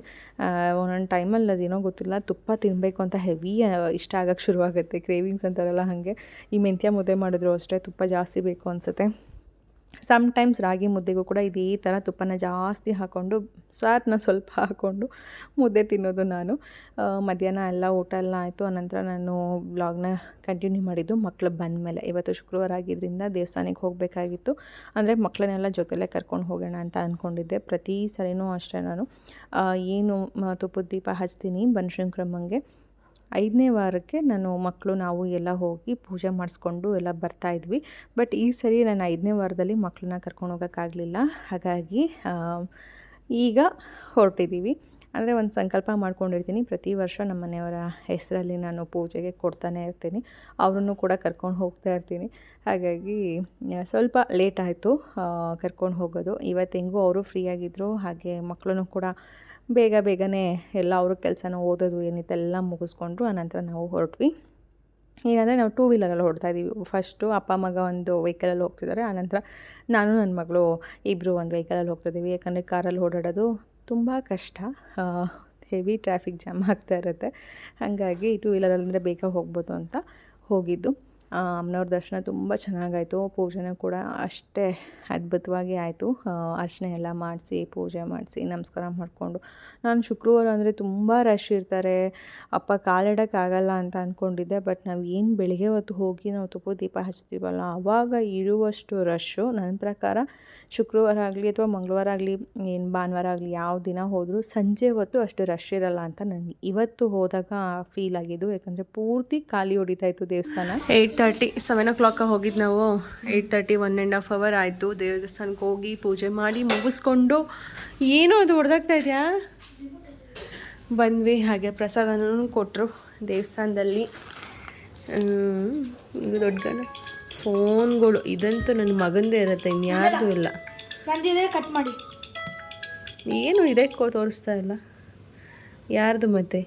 A: ಒಂದೊಂದು ಟೈಮಲ್ಲಿ ಅದೇನೋ ಗೊತ್ತಿಲ್ಲ, ತುಪ್ಪ ತಿನ್ನಬೇಕು ಅಂತ ಹೆವಿ ಇಷ್ಟ ಆಗೋಕ್ಕೆ ಶುರುವಾಗುತ್ತೆ. ಕ್ರೇವಿಂಗ್ಸ್ ಅಂತಾರಲ್ಲ ಹಾಗೆ ಈ ಮೆಂತ್ಯ ಮುದ್ದೆ ಮಾಡಿದ್ರು ಅಷ್ಟೇ ತುಪ್ಪ ಜಾಸ್ತಿ ಬೇಕು ಅನಿಸುತ್ತೆ. ಸಮ್ಟೈಮ್ಸ್ ರಾಗಿ ಮುದ್ದೆಗೂ ಕೂಡ ಇದೇ ಥರ ತುಪ್ಪನ ಜಾಸ್ತಿ ಹಾಕ್ಕೊಂಡು ಸಾರನ್ನ ಸ್ವಲ್ಪ ಹಾಕ್ಕೊಂಡು ಮುದ್ದೆ ತಿನ್ನೋದು ನಾನು. ಮಧ್ಯಾಹ್ನ ಎಲ್ಲ ಊಟ ಎಲ್ಲ ಆಯಿತು. ಆನಂತರ ನಾನು ವ್ಲಾಗ್ನ ಕಂಟಿನ್ಯೂ ಮಾಡಿದ್ದು ಮಕ್ಕಳು ಬಂದಮೇಲೆ. ಇವತ್ತು ಶುಕ್ರವಾರ ಆಗಿದ್ದರಿಂದ ದೇವಸ್ಥಾನಕ್ಕೆ ಹೋಗಬೇಕಾಗಿತ್ತು. ಅಂದರೆ ಮಕ್ಕಳನ್ನೆಲ್ಲ ಜೊತೆಲೇ ಕರ್ಕೊಂಡು ಹೋಗೋಣ ಅಂತ ಅಂದ್ಕೊಂಡಿದ್ದೆ. ಪ್ರತಿ ಸರಿನೂ ಅಷ್ಟೇ ನಾನು ಏನು ತುಪ್ಪದ ದೀಪ ಹಚ್ತೀನಿ ಬನಶಂಕರಮ್ಮಂಗೆ 5ನೇ ವಾರಕ್ಕೆ ನಾನು ಮಕ್ಕಳು ನಾವು ಎಲ್ಲ ಹೋಗಿ ಪೂಜೆ ಮಾಡಿಸ್ಕೊಂಡು ಎಲ್ಲ ಬರ್ತಾಯಿದ್ವಿ. ಬಟ್ ಈ ಸರಿ ನಾನು 5ನೇ ವಾರದಲ್ಲಿ ಮಕ್ಕಳನ್ನ ಕರ್ಕೊಂಡು ಹೋಗೋಕ್ಕಾಗಲಿಲ್ಲ. ಹಾಗಾಗಿ ಈಗ ಹೊರಟಿದ್ದೀವಿ. ಅಂದರೆ ಒಂದು ಸಂಕಲ್ಪ ಮಾಡ್ಕೊಂಡಿರ್ತೀನಿ, ಪ್ರತಿ ವರ್ಷ ನಮ್ಮ ಮನೆಯವರ ಹೆಸರಲ್ಲಿ ನಾನು ಪೂಜೆಗೆ ಕೊಡ್ತಾನೆ ಇರ್ತೀನಿ, ಅವರನ್ನು ಕೂಡ ಕರ್ಕೊಂಡು ಹೋಗ್ತಾ ಇರ್ತೀನಿ. ಹಾಗಾಗಿ ಸ್ವಲ್ಪ ಲೇಟ್ ಆಯಿತು ಕರ್ಕೊಂಡು ಹೋಗೋದು. ಇವತ್ತು ಹೆಂಗೂ ಅವರು ಫ್ರೀಯಾಗಿದ್ದರು, ಹಾಗೆ ಮಕ್ಕಳನ್ನು ಕೂಡ ಬೇಗನೆ ಎಲ್ಲ ಅವ್ರ ಕೆಲಸನ ಓದೋದು ಏನಿತ್ತೆಲ್ಲ ಮುಗಿಸ್ಕೊಂಡ್ರು. ಆನಂತರ ನಾವು ಹೊರಟ್ವಿ. ಏನಂದರೆ ನಾವು 2 ವೀಲರಲ್ಲಿ ಹೊರಡ್ತಾಯಿದ್ದೀವಿ. ಫಸ್ಟು ಅಪ್ಪ ಮಗ ಒಂದು ವೆಹಿಕಲಲ್ಲಿ ಹೋಗ್ತಿದ್ದಾರೆ, ಆನಂತರ ನಾನು ನನ್ನ ಮಗಳು ಇಬ್ಬರು ಒಂದು ವೆಹಿಕಲಲ್ಲಿ ಹೋಗ್ತಾಯಿದ್ದೀವಿ. ಯಾಕಂದರೆ ಕಾರಲ್ಲಿ ಓಡಾಡೋದು ತುಂಬ ಕಷ್ಟ, ಹೆವಿ ಟ್ರಾಫಿಕ್ ಜಾಮ್ ಆಗ್ತಾ ಇರುತ್ತೆ. ಹಾಗಾಗಿ 2 ವೀಲರಲ್ಲಿ ಅಂದರೆ ಬೇಗ ಹೋಗ್ಬೋದು ಅಂತ ಹೋಗಿದ್ದು. ಅಮ್ಮನವ್ರ ದರ್ಶನ ತುಂಬ ಚೆನ್ನಾಗಾಯಿತು. ಪೂಜೆನೂ ಕೂಡ ಅಷ್ಟೇ ಅದ್ಭುತವಾಗಿ ಆಯಿತು. ಅರ್ಚನೆ ಎಲ್ಲ ಮಾಡಿಸಿ ಪೂಜೆ ಮಾಡಿಸಿ ನಮಸ್ಕಾರ ಮಾಡಿಕೊಂಡು, ನಾನು ಶುಕ್ರವಾರ ಅಂದರೆ ತುಂಬ ರಶ್ ಇರ್ತಾರೆ, ಅಪ್ಪ ಕಾಲಿಡೋಕ್ಕಾಗಲ್ಲ ಅಂತ ಅಂದ್ಕೊಂಡಿದ್ದೆ. ಬಟ್ ನಾವು ಏನು ಬೆಳಿಗ್ಗೆ ಹೊತ್ತು ಹೋಗಿ ನಾವು ತುಪ್ಪದ ದೀಪ ಹಚ್ತೀವಲ್ಲ, ಆವಾಗ ಇರುವಷ್ಟು ರಶ್ಶು ನನ್ನ ಪ್ರಕಾರ ಶುಕ್ರವಾರ ಆಗಲಿ ಅಥವಾ ಮಂಗಳವಾರ ಆಗಲಿ ಏನು ಭಾನುವಾರ ಆಗಲಿ ಯಾವ ದಿನ ಹೋದರೂ ಸಂಜೆ ಹೊತ್ತು ಅಷ್ಟು ರಶ್ ಇರಲ್ಲ ಅಂತ ನನಗೆ ಇವತ್ತು ಹೋದಾಗ ಫೀಲ್ ಆಗಿದ್ದು. ಯಾಕಂದರೆ ಪೂರ್ತಿ ಖಾಲಿ ಹೊಡಿತಾಯಿತ್ತು ದೇವಸ್ಥಾನ.
B: 8:30 7 o'clock ಹೋಗಿದ್ದು ನಾವು. 8:30 1.5 hour ಆಯಿತು. ದೇವಸ್ಥಾನಕ್ಕೆ ಹೋಗಿ ಪೂಜೆ ಮಾಡಿ ಮುಗಿಸ್ಕೊಂಡು, ಏನೋ ಅದು ಹೊಡೆದಾಗ್ತಾ ಇದೆಯಾ ಬಂದ್ವಿ. ಹಾಗೆ ಪ್ರಸಾದನೂ ಕೊಟ್ಟರು ದೇವಸ್ಥಾನದಲ್ಲಿ. ಇದು ದೊಡ್ಡ ಗಣ ಫೋನ್ಗಳು, ಇದಂತೂ ನನ್ನ ಮಗಂದೇ ಇರುತ್ತೆ, ಇನ್ಯಾರ್ದು ಇಲ್ಲ.
C: ಕಟ್ ಮಾಡಿ
B: ಏನು ಇದಕ್ಕೋ ತೋರಿಸ್ತಾ ಇಲ್ಲ, ಯಾರ್ದು ಮತ್ತೆ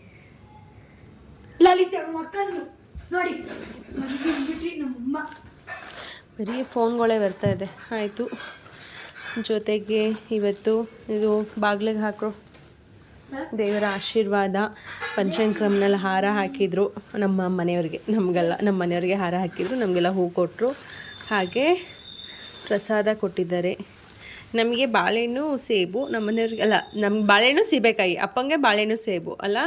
C: ಲಲಿತಾ ಮಕ್ಕಳು ನೋಡಿ, ನಮ್ಮಮ್ಮ
B: ಬರೀ ಫೋನ್ಗಳೇ ಬರ್ತಾ ಇದೆ. ಆಯಿತು, ಜೊತೆಗೆ ಇವತ್ತು ಇದು ಬಾಗಿಲಿಗೆ ಹಾಕರು ದೇವರ ಆಶೀರ್ವಾದ. ಪಂಚಂಕ್ರಮ್ನಲ್ಲಿ ಹಾರ ಹಾಕಿದರು ನಮ್ಮ ಮನೆಯವ್ರಿಗೆ, ನಮಗೆಲ್ಲ ನಮ್ಮ ಮನೆಯವ್ರಿಗೆ ಹಾರ ಹಾಕಿದರು, ನಮಗೆಲ್ಲ ಹೂ ಕೊಟ್ಟರು. ಹಾಗೆ ಪ್ರಸಾದ ಕೊಟ್ಟಿದ್ದಾರೆ. ನಮಗೆ ಬಾಳೆಹಣ್ಣು ಸೇಬು, ನಮ್ಮ ಮನೆಯವ್ರಿಗೆ ಅಲ್ಲ, ನಮ್ಗೆ ಬಾಳೆಹಣ್ಣು ಸೀಬೆಕಾಯಿ, ಅಪ್ಪಂಗೆ ಬಾಳೆಹಣ್ಣು ಸೇಬು ಅಲ್ಲ.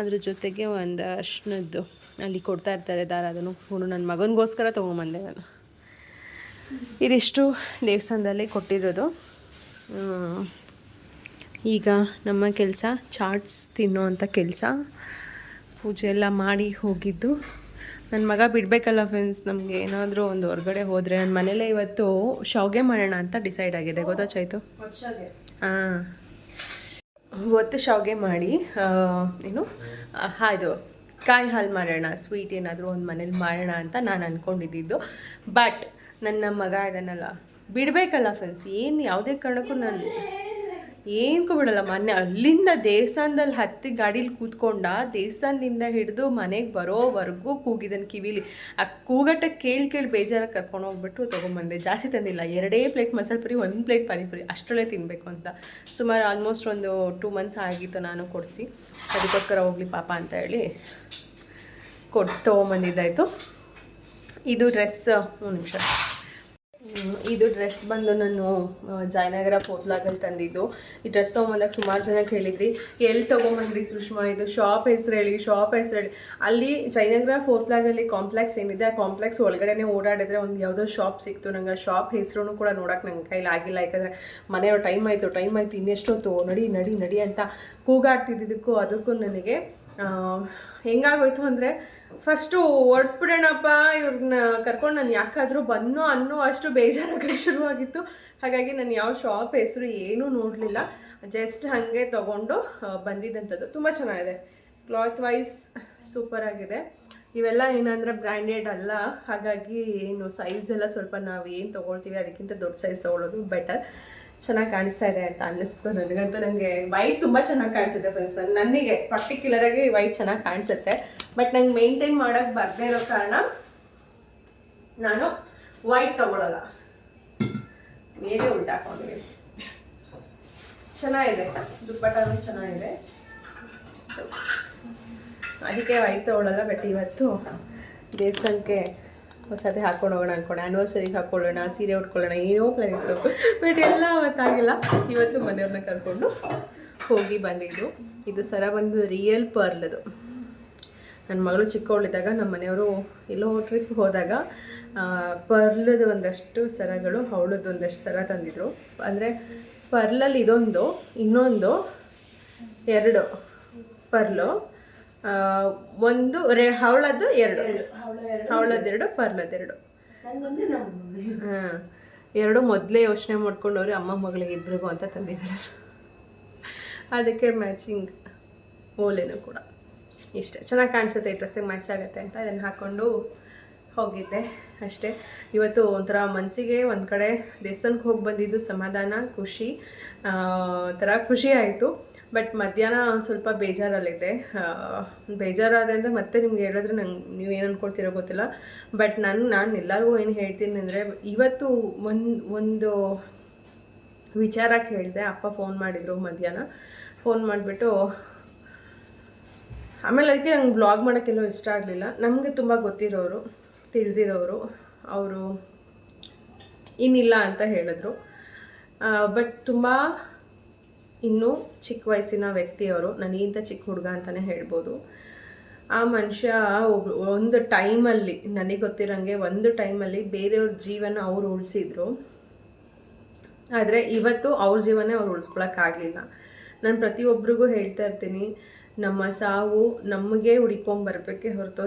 B: ಅದ್ರ ಜೊತೆಗೆ ಒಂದು ಅರ್ಶಿನದ್ದು ಅಲ್ಲಿ ಕೊಡ್ತಾ ಇರ್ತಾರೆ ದಾರ, ಅದನ್ನು ನನ್ನ ಮಗನಿಗೋಸ್ಕರ ತೊಗೊಂಬಂದೆ ನಾನು. ಇದಿಷ್ಟು ದೇವಸ್ಥಾನದಲ್ಲಿ ಕೊಟ್ಟಿರೋದು. ಈಗ ನಮ್ಮ ಕೆಲಸ ಚಾಟ್ಸ್ ತಿನ್ನೋ ಅಂಥ ಕೆಲಸ. ಪೂಜೆ ಎಲ್ಲ ಮಾಡಿ ಹೋಗಿದ್ದು. ನನ್ನ ಮಗ ಬಿಡಬೇಕಲ್ಲ ಫ್ರೆಂಡ್ಸ್, ನಮಗೆ ಏನಾದರೂ ಒಂದು ಹೊರಗಡೆ ಹೋದರೆ. ನನ್ನ ಮನೇಲೇ ಇವತ್ತು ಶಾವಿಗೆ ಮಾಡೋಣ ಅಂತ ಡಿಸೈಡ್ ಆಗಿದೆ, ಗೊತ್ತಾ ಚೈತು? ಹಾಂ, ಇವತ್ತು ಶಾವಿಗೆ ಮಾಡಿ ಏನು ಇದು ಕಾಯಿ ಹಾಲು ಮಾಡೋಣ, ಸ್ವೀಟ್ ಏನಾದರೂ ಒಂದು ಮನೇಲಿ ಮಾಡೋಣ ಅಂತ ನಾನು ಅಂದ್ಕೊಂಡಿದ್ದು. ಬಟ್ ನನ್ನ ಮಗ ಇದನ್ನೆಲ್ಲ ಬಿಡಬೇಕಲ್ಲ ಫ್ರೆಂಡ್ಸ್, ಏನು ಯಾವುದೇ ಕಾರಣಕ್ಕೂ ನಾನು ಏನಕ್ಕೂ ಬಿಡಲ್ಲ. ಮೊನ್ನೆ ಅಲ್ಲಿಂದ ದೇವಸ್ಥಾನದಲ್ಲಿ ಹತ್ತಿ ಗಾಡೀಲಿ ಕೂತ್ಕೊಂಡ, ದೇವಸ್ಥಾನದಿಂದ ಹಿಡಿದು ಮನೆಗೆ ಬರೋವರೆಗೂ ಕೂಗಿದನು ಕಿವಿಲಿ. ಆ ಕೂಗಟ್ಟ ಕೇಳಿ ಬೇಜಾರಾಗಿ ಕರ್ಕೊಂಡು ಹೋಗ್ಬಿಟ್ಟು ತೊಗೊಂಬಂದೆ. ಜಾಸ್ತಿ ತಂದಿಲ್ಲ, 2 ಪ್ಲೇಟ್ ಮಸಾಲೆ ಪುರಿ, 1 ಪ್ಲೇಟ್ ಪಾನಿಪುರಿ, ಅಷ್ಟರಲ್ಲೇ ತಿನ್ನಬೇಕು ಅಂತ. ಸುಮಾರು ಆಲ್ಮೋಸ್ಟ್ ಒಂದು 2 months ಆಗಿತ್ತು ನಾನು ಕೊಡಿಸಿ. ಅದಕ್ಕೋಸ್ಕರ ಹೋಗಲಿ ಪಾಪ ಅಂತ ಹೇಳಿ ತೊಗೊಂಬಂದಿದ್ದಾಯಿತು. ಇದು ಡ್ರೆಸ್, 1 ನಿಮಿಷ, ಇದು ಡ್ರೆಸ್ ಬಂದು ನಾನು ಜಯನಗರ ಫೋರ್ಟ್ಲಾಗಲ್ಲಿ ತಂದಿದ್ದು. ಈ ಡ್ರೆಸ್ ತೊಗೊಂಬಂದಾಗ ಸುಮಾರು ಜನ ಕೇಳಿದ್ರಿ, ಎಲ್ಲಿ ತೊಗೊಂಬಂದ್ರಿ ಸುಷ್ಮಾ, ಇದು ಶಾಪ್ ಹೆಸರು ಹೇಳಿ, ಶಾಪ್ ಹೆಸರು ಹೇಳಿ. ಅಲ್ಲಿ ಜಯನಗರ ಫೋರ್ಟ್ಲಾಗಲ್ಲಿ ಕಾಂಪ್ಲೆಕ್ಸ್ ಏನಿದೆ, ಆ ಕಾಂಪ್ಲೆಕ್ಸ್ ಒಳಗಡೆ ಓಡಾಡಿದ್ರೆ ಒಂದು ಯಾವುದೋ ಶಾಪ್ ಸಿಕ್ತು. ನಂಗೆ ಆ ಶಾಪ್ ಹೆಸರು ಕೂಡ ನೋಡೋಕೆ ನಂಗೆ ಕೈಲಿ ಆಗಿಲ್ಲ. ಯಾಕಂದರೆ ಮನೆಯವ್ರು ಟೈಮ್ ಆಯಿತು ಇನ್ನೆಷ್ಟೊತ್ತು ನಡಿ ಅಂತ ಕೂಗಾಡ್ತಿದ್ದಕ್ಕೂ ಅದಕ್ಕೂ ನನಗೆ ಹೆಂಗಾಗೋಯ್ತು ಅಂದರೆ, ಫಸ್ಟು ಹೊರಟ್ಬಿಡೋಣಪ್ಪ ಇವ್ರನ್ನ ಕರ್ಕೊಂಡು ನಾನು ಯಾಕಾದರೂ ಅನ್ನೋ ಅಷ್ಟು ಬೇಜಾರಾಗಕ್ಕೆ ಶುರುವಾಗಿತ್ತು. ಹಾಗಾಗಿ ನಾನು ಯಾವ ಶಾಪ್ ಹೆಸರು ಏನೂ ನೋಡಲಿಲ್ಲ, ಜಸ್ಟ್ ಹಾಗೆ ತೊಗೊಂಡು ಬಂದಿದ್ದಂಥದ್ದು. ತುಂಬ ಚೆನ್ನಾಗಿದೆ, ಕ್ಲಾತ್ ವೈಸ್ ಸೂಪರಾಗಿದೆ. ಇವೆಲ್ಲ ಏನಂದರೆ ಬ್ರ್ಯಾಂಡೆಡ್ ಅಲ್ಲ, ಹಾಗಾಗಿ ಏನು ಸೈಜ್ ಎಲ್ಲ ಸ್ವಲ್ಪ ನಾವು ಏನು ತೊಗೊಳ್ತೀವಿ ಅದಕ್ಕಿಂತ ದೊಡ್ಡ ಸೈಜ್ ತೊಗೊಳ್ಳೋದು ಬೆಟರ್. ಚೆನ್ನಾಗಿ ಕಾಣಿಸ್ತಾ ಇದೆ ಅಂತ ಅನ್ನಿಸ್ತು ನನಗಂತೂ. ನನಗೆ ವೈಟ್ ತುಂಬ ಚೆನ್ನಾಗಿ ಕಾಣಿಸುತ್ತೆ ಫ್ರೆಂಡ್ಸ್, ನನಗೆ ಪರ್ಟಿಕ್ಯುಲರಾಗಿ ವೈಟ್ ಚೆನ್ನಾಗಿ ಕಾಣಿಸುತ್ತೆ. ಬಟ್ ನಂಗೆ ಮೇಂಟೈನ್ ಮಾಡೋಕ್ಕೆ ಬರದೇ ಇರೋ ಕಾರಣ ನಾನು ವೈಟ್ ತೊಗೊಳ್ಳಲ್ಲ, ಬೇರೆ ಉಲ್ಟಾ ಹಾಕೊಂಡಿದ್ದೀನಿ. ಚೆನ್ನಾಗಿದೆ, ದುಪ್ಪಟ್ಟನೂ ಚೆನ್ನಾಗಿದೆ, ಅದಕ್ಕೆ ವೈಟ್ ತೊಗೊಳ್ಳಲ್ಲ. ಬಟ್ ಇವತ್ತು ದೇವಸ್ಥಾನಕ್ಕೆ ಹೊಸದೇ ಹಾಕ್ಕೊಂಡು ಹೋಗೋಣ ಅಂದ್ಕೊಂಡೆ, ಆ್ಯನಿವರ್ಸರಿಗೆ ಹಾಕ್ಕೊಳ್ಳೋಣ, ಸೀರೆ ಉಟ್ಕೊಳ್ಳೋಣ, ಏನೋ ಪ್ಲಾನ್ ಇತ್ತು. ಬಟ್ ಎಲ್ಲ ಅವತ್ತಾಗಿಲ್ಲ. ಇವತ್ತು ಮನೆಯವ್ರನ್ನ ಕರ್ಕೊಂಡು ಹೋಗಿ ಬಂದಿದ್ದು. ಇದು ಸರ ಬಂದು ರಿಯಲ್ ಪರ್ಲದು. ನನ್ನ ಮಗಳು ಚಿಕ್ಕವಳಿದ್ದಾಗ ನಮ್ಮ ಮನೆಯವರು ಎಲ್ಲೋ ಟ್ರಿಪ್ ಹೋದಾಗ ಪರ್ಲದು ಒಂದಷ್ಟು ಸರಗಳು, ಅವಳದ್ದು ಒಂದಷ್ಟು ಸರ ತಂದಿದ್ರು. ಅಂದರೆ ಪರ್ಲಲ್ಲಿ ಇದೊಂದು, ಇನ್ನೊಂದು 2 ಪರ್ಲು, ಒಂದು ಹವಳದ್ದು 2, ಹವಳದ್ದು 2, ಪರ್ಲದ್ದು 2. ಹಾಂ, 2 ಮೊದಲೇ ಯೋಚನೆ ಮಾಡ್ಕೊಂಡವ್ರೆ ಅಮ್ಮ ಮಗಳಿಗೆ ಇಬ್ರಿಗೂ ಅಂತ ತಂದಿದ್ದಾರೆ. ಅದಕ್ಕೆ ಮ್ಯಾಚಿಂಗ್ ಓಲೆನೂ ಕೂಡ ಇಷ್ಟೇ ಚೆನ್ನಾಗಿ ಕಾಣಿಸುತ್ತೆ, ಈ ಡ್ರೆಸ್ಸಿಗೆ ಮ್ಯಾಚ್ ಆಗುತ್ತೆ ಅಂತ ಅದನ್ನು ಹಾಕ್ಕೊಂಡು ಹೋಗಿದ್ದೆ ಅಷ್ಟೇ. ಇವತ್ತು ಒಂಥರ ಮನಸ್ಸಿಗೆ ಒಂದು ಕಡೆ ದೇವಸ್ಥಾನಕ್ಕೆ ಹೋಗಿ ಬಂದಿದ್ದು ಸಮಾಧಾನ, ಖುಷಿ ಥರ ಖುಷಿ ಆಯಿತು. ಬಟ್ ಮಧ್ಯಾಹ್ನ ಸ್ವಲ್ಪ ಬೇಜಾರಲ್ಲಿದ್ದೆ. ಬೇಜಾರಾದ್ರಿಂದ ಮತ್ತೆ ನಿಮ್ಗೆ ಹೇಳಿದ್ರೆ ನೀವೇನು ಅಂದ್ಕೊಳ್ತಿರೋ ಗೊತ್ತಿಲ್ಲ. ಬಟ್ ನಾನು ಎಲ್ಲರಿಗೂ ಏನು ಹೇಳ್ತೀನಿ ಅಂದರೆ, ಇವತ್ತು ಒಂದು ವಿಚಾರ ಕೇಳಿದೆ. ಅಪ್ಪ ಫೋನ್ ಮಾಡಿದರು ಮಧ್ಯಾಹ್ನ. ಫೋನ್ ಮಾಡಿಬಿಟ್ಟು ಆಮೇಲೆ ಅದಕ್ಕೆ ನಂಗೆ ಬ್ಲಾಗ್ ಮಾಡೋಕ್ಕೆಲ್ಲೋ ಇಷ್ಟ ಆಗಲಿಲ್ಲ. ನಮಗೆ ತುಂಬ ಗೊತ್ತಿರೋರು, ತಿಳಿದಿರೋರು, ಅವರು ಇನ್ನಿಲ್ಲ ಅಂತ ಹೇಳಿದ್ರು. ಬಟ್ ತುಂಬ ಇನ್ನೂ ಚಿಕ್ಕ ವಯಸ್ಸಿನ ವ್ಯಕ್ತಿಯವರು, ನನಗಿಂತ ಚಿಕ್ಕ ಹುಡುಗ ಅಂತಲೇ ಹೇಳ್ಬೋದು. ಆ ಮನುಷ್ಯ ಒಂದು ಟೈಮಲ್ಲಿ, ನನಗೆ ಗೊತ್ತಿರೋಂಗೆ ಒಂದು ಟೈಮಲ್ಲಿ ಬೇರೆಯವ್ರ ಜೀವನ ಅವ್ರು ಉಳಿಸಿದ್ರು. ಆದರೆ ಇವತ್ತು ಅವ್ರ ಜೀವನ ಅವ್ರು ಉಳಿಸ್ಕೊಳಕ್ಕಾಗಲಿಲ್ಲ. ನಾನು ಪ್ರತಿಯೊಬ್ಬರಿಗೂ ಹೇಳ್ತಾ ಇರ್ತೀನಿ, ನಮ್ಮ ಸಾವು ನಮಗೆ ಹುಡಿಕೊಂಬರ್ಬೇಕೇ ಹೊರತು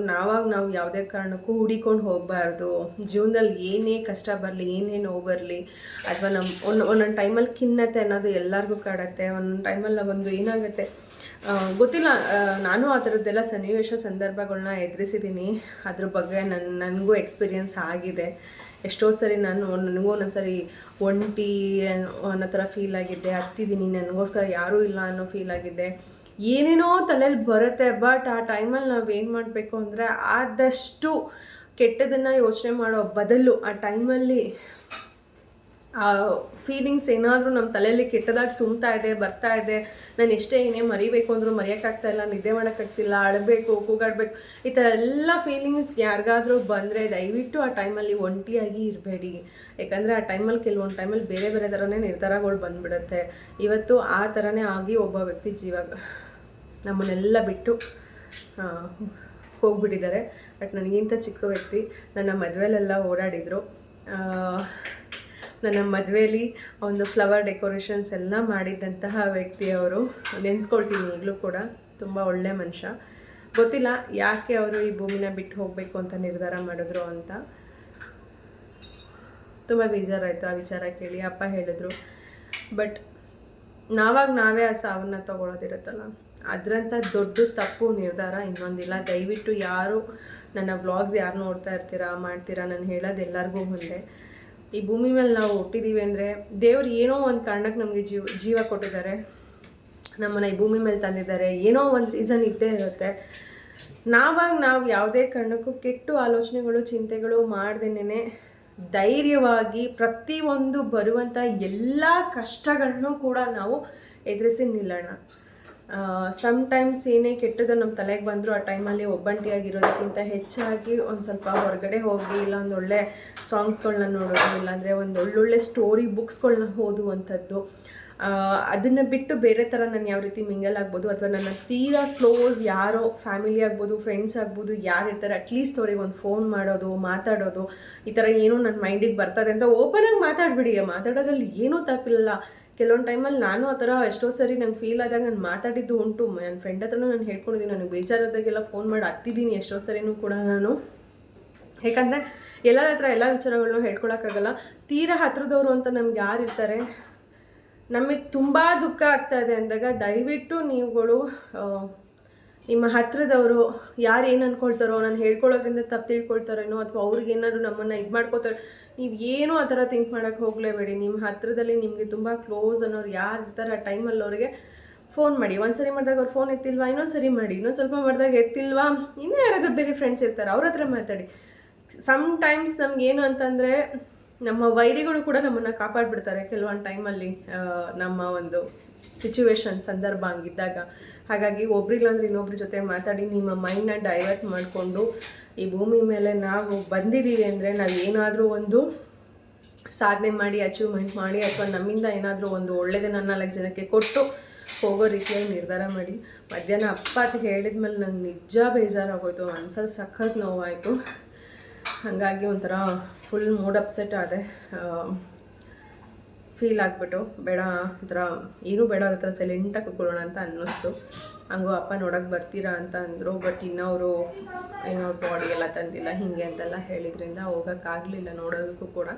B: ನಾವು ಯಾವುದೇ ಕಾರಣಕ್ಕೂ ಹುಡಿಕೊಂಡು ಹೋಗಬಾರ್ದು. ಜೀವನದಲ್ಲಿ ಏನೇ ಕಷ್ಟ ಬರಲಿ, ಏನೇ ನೋವು ಬರಲಿ, ಅಥವಾ ಒಂದೊಂದು ಟೈಮಲ್ಲಿ ಖಿನ್ನತೆ ಅನ್ನೋದು ಎಲ್ಲರಿಗೂ ಕಾಡುತ್ತೆ. ಒಂದೊಂದು ಟೈಮಲ್ಲಿ ಒಂದು ಏನಾಗುತ್ತೆ ಗೊತ್ತಿಲ್ಲ. ನಾನು ಆ ಥರದ್ದೆಲ್ಲ ಸನ್ನಿವೇಶ ಸಂದರ್ಭಗಳನ್ನ ಎದುರಿಸಿದ್ದೀನಿ. ಅದ್ರ ಬಗ್ಗೆ ನನಗೂ ಎಕ್ಸ್ಪೀರಿಯನ್ಸ್ ಆಗಿದೆ. ಎಷ್ಟೋ ಸರಿ ನನಗೂ ಒಂದೊಂದ್ಸರಿ ಒಂಟಿ ಅನ್ನೋ ಥರ ಫೀಲ್ ಆಗಿದ್ದೆ. ಹತ್ತಿದ್ದೀನಿ, ನನಗೋಸ್ಕರ ಯಾರೂ ಇಲ್ಲ ಅನ್ನೋ ಫೀಲ್ ಆಗಿದ್ದೆ. ಏನೇನೋ ತಲೆಯಲ್ಲಿ ಬರುತ್ತೆ. ಬಟ್ ಆ ಟೈಮಲ್ಲಿ ನಾವೇನು ಮಾಡಬೇಕು ಅಂದರೆ, ಆದಷ್ಟು ಕೆಟ್ಟದನ್ನು ಯೋಚನೆ ಮಾಡೋ ಬದಲು ಆ ಟೈಮಲ್ಲಿ ಆ ಫೀಲಿಂಗ್ಸ್ ಏನಾದರೂ ನಮ್ಮ ತಲೆಯಲ್ಲಿ ಕೆಟ್ಟದಾಗಿ ತುಂಬ್ತಾ ಇದೆ, ಬರ್ತಾ ಇದೆ, ನಾನು ಎಷ್ಟೇ ಏನೇ ಮರಿಬೇಕು ಅಂದರೂ ಮರೆಯೋಕ್ಕಾಗ್ತಾಯಿಲ್ಲ, ನಿದ್ದೆ ಮಾಡೋಕ್ಕಾಗ್ತಿಲ್ಲ, ಅಳಬೇಕು, ಕೂಗಾಡಬೇಕು, ಈ ಥರ ಎಲ್ಲ ಫೀಲಿಂಗ್ಸ್ ಯಾರಿಗಾದರೂ ಬಂದರೆ ದಯವಿಟ್ಟು ಆ ಟೈಮಲ್ಲಿ ಒಂಟಿಯಾಗಿ ಇರಬೇಡಿ. ಯಾಕಂದರೆ ಆ ಟೈಮಲ್ಲಿ ಕೆಲವೊಂದು ಟೈಮಲ್ಲಿ ಬೇರೆ ಬೇರೆ ಥರನೇ ನಿರ್ಧಾರಗಳು ಬಂದುಬಿಡುತ್ತೆ. ಇವತ್ತು ಆ ಥರನೇ ಆಗಿ ಒಬ್ಬ ವ್ಯಕ್ತಿ ಜೀವ ನಮ್ಮನ್ನೆಲ್ಲ ಬಿಟ್ಟು ಹೋಗ್ಬಿಟ್ಟಿದ್ದಾರೆ. ಬಟ್ ನನಗಿಂತ ಚಿಕ್ಕ ವ್ಯಕ್ತಿ ನನ್ನ ಮದುವೆಲೆಲ್ಲ ಓಡಾಡಿದರು. ನನ್ನ ಮದುವೆಯಲ್ಲಿ ಒಂದು ಫ್ಲವರ್ ಡೆಕೋರೇಷನ್ಸ್ ಎಲ್ಲ ಮಾಡಿದ್ದಂತಹ ವ್ಯಕ್ತಿಯವರು. ನೆನೆಸ್ಕೊಳ್ತೀನಿ ಈಗಲೂ ಕೂಡ. ತುಂಬ ಒಳ್ಳೆ ಮನುಷ್ಯ. ಗೊತ್ತಿಲ್ಲ ಯಾಕೆ ಅವರು ಈ ಭೂಮಿನ ಬಿಟ್ಟು ಹೋಗಬೇಕು ಅಂತ ನಿರ್ಧಾರ ಮಾಡಿದ್ರು ಅಂತ. ತುಂಬ ಬೇಜಾರಾಯಿತು ಆ ವಿಚಾರ ಕೇಳಿ. ಅಪ್ಪ ಹೇಳಿದ್ರು. ಬಟ್ ನಾವೇ ಆ ಸಾವನ್ನು ತಗೊಳ್ಳೋದಿರುತ್ತಲ್ಲ, ಅದರಂಥ ದೊಡ್ಡ ತಪ್ಪು ನಿರ್ಧಾರ ಇನ್ನೊಂದಿಲ್ಲ. ದಯವಿಟ್ಟು ಯಾರು ನನ್ನ ವ್ಲಾಗ್ಸ್ ಯಾರು ನೋಡ್ತಾ ಇರ್ತೀರಾ, ಮಾಡ್ತೀರಾ, ನಾನು ಹೇಳೋದು ಎಲ್ಲರಿಗೂ ಮುಂದೆ, ಈ ಭೂಮಿ ಮೇಲೆ ನಾವು ಹುಟ್ಟಿದ್ದೀವಿ ಅಂದರೆ ದೇವ್ರು ಏನೋ ಒಂದು ಕಾರಣಕ್ಕೆ ನಮಗೆ ಜೀವ ಕೊಟ್ಟಿದ್ದಾರೆ, ನಮ್ಮನ್ನು ಈ ಭೂಮಿ ಮೇಲೆ ತಂದಿದ್ದಾರೆ. ಏನೋ ಒಂದು ರೀಸನ್ ಇದ್ದೇ ಇರುತ್ತೆ. ನಾವು ಯಾವುದೇ ಕಾರಣಕ್ಕೂ ಕೆಟ್ಟ ಆಲೋಚನೆಗಳು, ಚಿಂತೆಗಳು ಮಾಡ್ದೇನೆ ಧೈರ್ಯವಾಗಿ ಪ್ರತಿಯೊಂದು ಬರುವಂಥ ಎಲ್ಲ ಕಷ್ಟಗಳನ್ನೂ ಕೂಡ ನಾವು ಎದುರಿಸಿ ನಿಲ್ಲೋಣ. ಸಮ್ಟೈಮ್ಸ್ ಏನೇ ಕೆಟ್ಟದ್ದು ನಮ್ಮ ತಲೆಗೆ ಬಂದರೂ ಆ ಟೈಮಲ್ಲಿ ಒಬ್ಬಂಟಿಯಾಗಿರೋದಕ್ಕಿಂತ ಹೆಚ್ಚಾಗಿ ಒಂದು ಸ್ವಲ್ಪ ಹೊರಗಡೆ ಹೋಗಿ, ಇಲ್ಲ ಒಂದು ಒಳ್ಳೆ ಸಾಂಗ್ಸ್ಗಳನ್ನ ನೋಡೋದು, ಇಲ್ಲಾಂದರೆ ಒಂದು ಒಳ್ಳೊಳ್ಳೆ ಸ್ಟೋರಿ ಬುಕ್ಸ್ಗಳನ್ನ ಓದುವಂಥದ್ದು. ಅದನ್ನು ಬಿಟ್ಟು ಬೇರೆ ಥರ ನಾನು ಯಾವ ರೀತಿ ಮಿಂಗಲ್ ಆಗ್ಬೋದು, ಅಥವಾ ನನ್ನ ತೀರಾ ಕ್ಲೋಸ್ ಯಾರೋ ಫ್ಯಾಮಿಲಿ ಆಗ್ಬೋದು, ಫ್ರೆಂಡ್ಸ್ ಆಗ್ಬೋದು, ಯಾರು ಇರ್ತಾರೆ ಅಟ್ಲೀಸ್ಟ್ ಅವ್ರಿಗೆ ಒಂದು ಫೋನ್ ಮಾಡೋದು, ಮಾತಾಡೋದು, ಈ ಥರ ಏನೋ ನನ್ನ ಮೈಂಡಿಗೆ ಬರ್ತದೆ ಅಂತ ಓಪನಾಗಿ ಮಾತಾಡ್ಬಿಡಿ. ಮಾತಾಡೋದ್ರಲ್ಲಿ ಏನೂ ತಪ್ಪಿಲ್ಲ. ಕೆಲವೊಂದು ಟೈಮಲ್ಲಿ ನಾನು ಆ ಥರ ಎಷ್ಟೋ ಸರಿ ನಂಗೆ ಫೀಲ್ ಆದಾಗ ನಾನು ಮಾತಾಡಿದ್ದು ಉಂಟು. ನನ್ನ ಫ್ರೆಂಡ್ ಹತ್ರನೂ ನಾನು ಹೇಳ್ಕೊಂಡಿದ್ದೀನಿ. ನನಗೆ ಬೇಜಾರಾದಾಗೆಲ್ಲ ಫೋನ್ ಮಾಡಿ ಹತ್ತಿದ್ದೀನಿ ಎಷ್ಟೋ ಸರಿನೂ ಕೂಡ ನಾನು. ಯಾಕಂದರೆ ಎಲ್ಲರ ಹತ್ರ ಎಲ್ಲ ವಿಚಾರಗಳನ್ನೂ ಹೇಳ್ಕೊಳಕ್ಕಾಗಲ್ಲ. ತೀರಾ ಹತ್ರದವರು ಅಂತ ನಮ್ಗೆ ಯಾರು ಇರ್ತಾರೆ, ನಮಗೆ ತುಂಬ ದುಃಖ ಆಗ್ತಾ ಇದೆ ಅಂದಾಗ ದಯವಿಟ್ಟು ನೀವುಗಳು ನಿಮ್ಮ ಹತ್ರದವರು ಯಾರು ಏನು ಅಂದ್ಕೊಳ್ತಾರೋ, ನಾನು ಹೇಳ್ಕೊಳ್ಳೋದ್ರಿಂದ ತಪ್ಪು ತಿಳ್ಕೊಳ್ತಾರೇನೋ, ಅಥವಾ ಅವ್ರಿಗೇನಾದ್ರು ನಮ್ಮನ್ನು ಇದು ಮಾಡ್ಕೋತಾರೆ, ನೀವು ಏನೂ ಆ ಥರ ಥಿಂಕ್ ಮಾಡೋಕ್ಕೆ ಹೋಗಲೇಬೇಡಿ. ನಿಮ್ಮ ಹತ್ರದಲ್ಲಿ ನಿಮಗೆ ತುಂಬ ಕ್ಲೋಸ್ ಅನ್ನೋರು ಯಾರು ಇರ್ತಾರೆ ಆ ಟೈಮಲ್ಲಿ ಅವರಿಗೆ ಫೋನ್ ಮಾಡಿ. ಒಂದು ಸರಿ ಮಾಡಿದಾಗ ಅವ್ರು ಫೋನ್ ಎತ್ತಿಲ್ವಾ, ಇನ್ನೊಂದು ಸರಿ ಮಾಡಿ. ಇನ್ನೊಂದು ಸ್ವಲ್ಪ ಮಾಡಿದಾಗ ಎತ್ತಿಲ್ವಾ, ಇನ್ನೂ ಯಾರಾದರೂ ಬೇರೆ ಫ್ರೆಂಡ್ಸ್ ಇರ್ತಾರೆ, ಅವ್ರ ಹತ್ರ ಮಾತಾಡಿ. ಸಮ್ಟೈಮ್ಸ್ ನಮಗೇನು ಅಂತಂದರೆ, ನಮ್ಮ ವೈರಿಗಳು ಕೂಡ ನಮ್ಮನ್ನು ಕಾಪಾಡಿಬಿಡ್ತಾರೆ ಕೆಲವೊಂದು ಟೈಮಲ್ಲಿ. ನಮ್ಮ ಒಂದು ಸಿಚುವೇಶನ್ ಸಂದರ್ಭ ಹಂಗಿದ್ದಾಗ ಹಾಗಾಗಿ ಒಬ್ರಿಲ್ಲಾಂದ್ರೆ ಇನ್ನೊಬ್ರ ಜೊತೆ ಮಾತಾಡಿ ನಿಮ್ಮ ಮೈಂಡ್ನ ಡೈವರ್ಟ್ ಮಾಡಿಕೊಂಡು ಈ ಭೂಮಿ ಮೇಲೆ ನಾವು ಬಂದಿದ್ದೀವಿ ಅಂದರೆ ನಾವು ಏನಾದರೂ ಒಂದು ಸಾಧನೆ ಮಾಡಿ ಅಚೀವ್ಮೆಂಟ್ ಮಾಡಿ ಅಥವಾ ನಮ್ಮಿಂದ ಏನಾದರೂ ಒಂದು ಒಳ್ಳೆಯದನ್ನು 4 ಜನಕ್ಕೆ ಕೊಟ್ಟು ಹೋಗೋ ರೀತಿಯಾಗಿ ನಿರ್ಧಾರ ಮಾಡಿ. ಮಧ್ಯಾಹ್ನ ಅಪ್ಪ ಅಂತ ಹೇಳಿದ್ಮೇಲೆ ನಂಗೆ ನಿಜ ಬೇಜಾರಾಗೋಯ್ತು, ಮನ್ಸಲ್ಲಿ ಸಖತ್ ನೋವಾಯಿತು. ಹಾಗಾಗಿ ಒಂಥರ ಫುಲ್ ಮೂಡ್ ಅಪ್ಸೆಟ್ ಆದೆ, ಫೀಲ್ ಆಗಿಬಿಟ್ಟು ಬೇಡ ಒಂಥರ ಏನೂ ಬೇಡ ಆ ಥರ ಸೈಲೆಂಟಾಗಿ ಕೂತ್ಕೊಳ್ಳೋಣ ಅಂತ ಅನ್ನಿಸ್ತು. ಹಂಗೂ ಅಪ್ಪ ನೋಡೋಕ್ಕೆ ಬರ್ತೀರಾ ಅಂತ ಅಂದರು. ಬಟ್ ಇನ್ನವರು ಏನೋ ಬಾಡಿ ಎಲ್ಲ ತಂದಿಲ್ಲ ಹೀಗೆ ಅಂತೆಲ್ಲ ಹೇಳಿದ್ರಿಂದ ಹೋಗೋಕ್ಕಾಗಲಿಲ್ಲ ನೋಡೋದಕ್ಕೂ ಕೂಡ.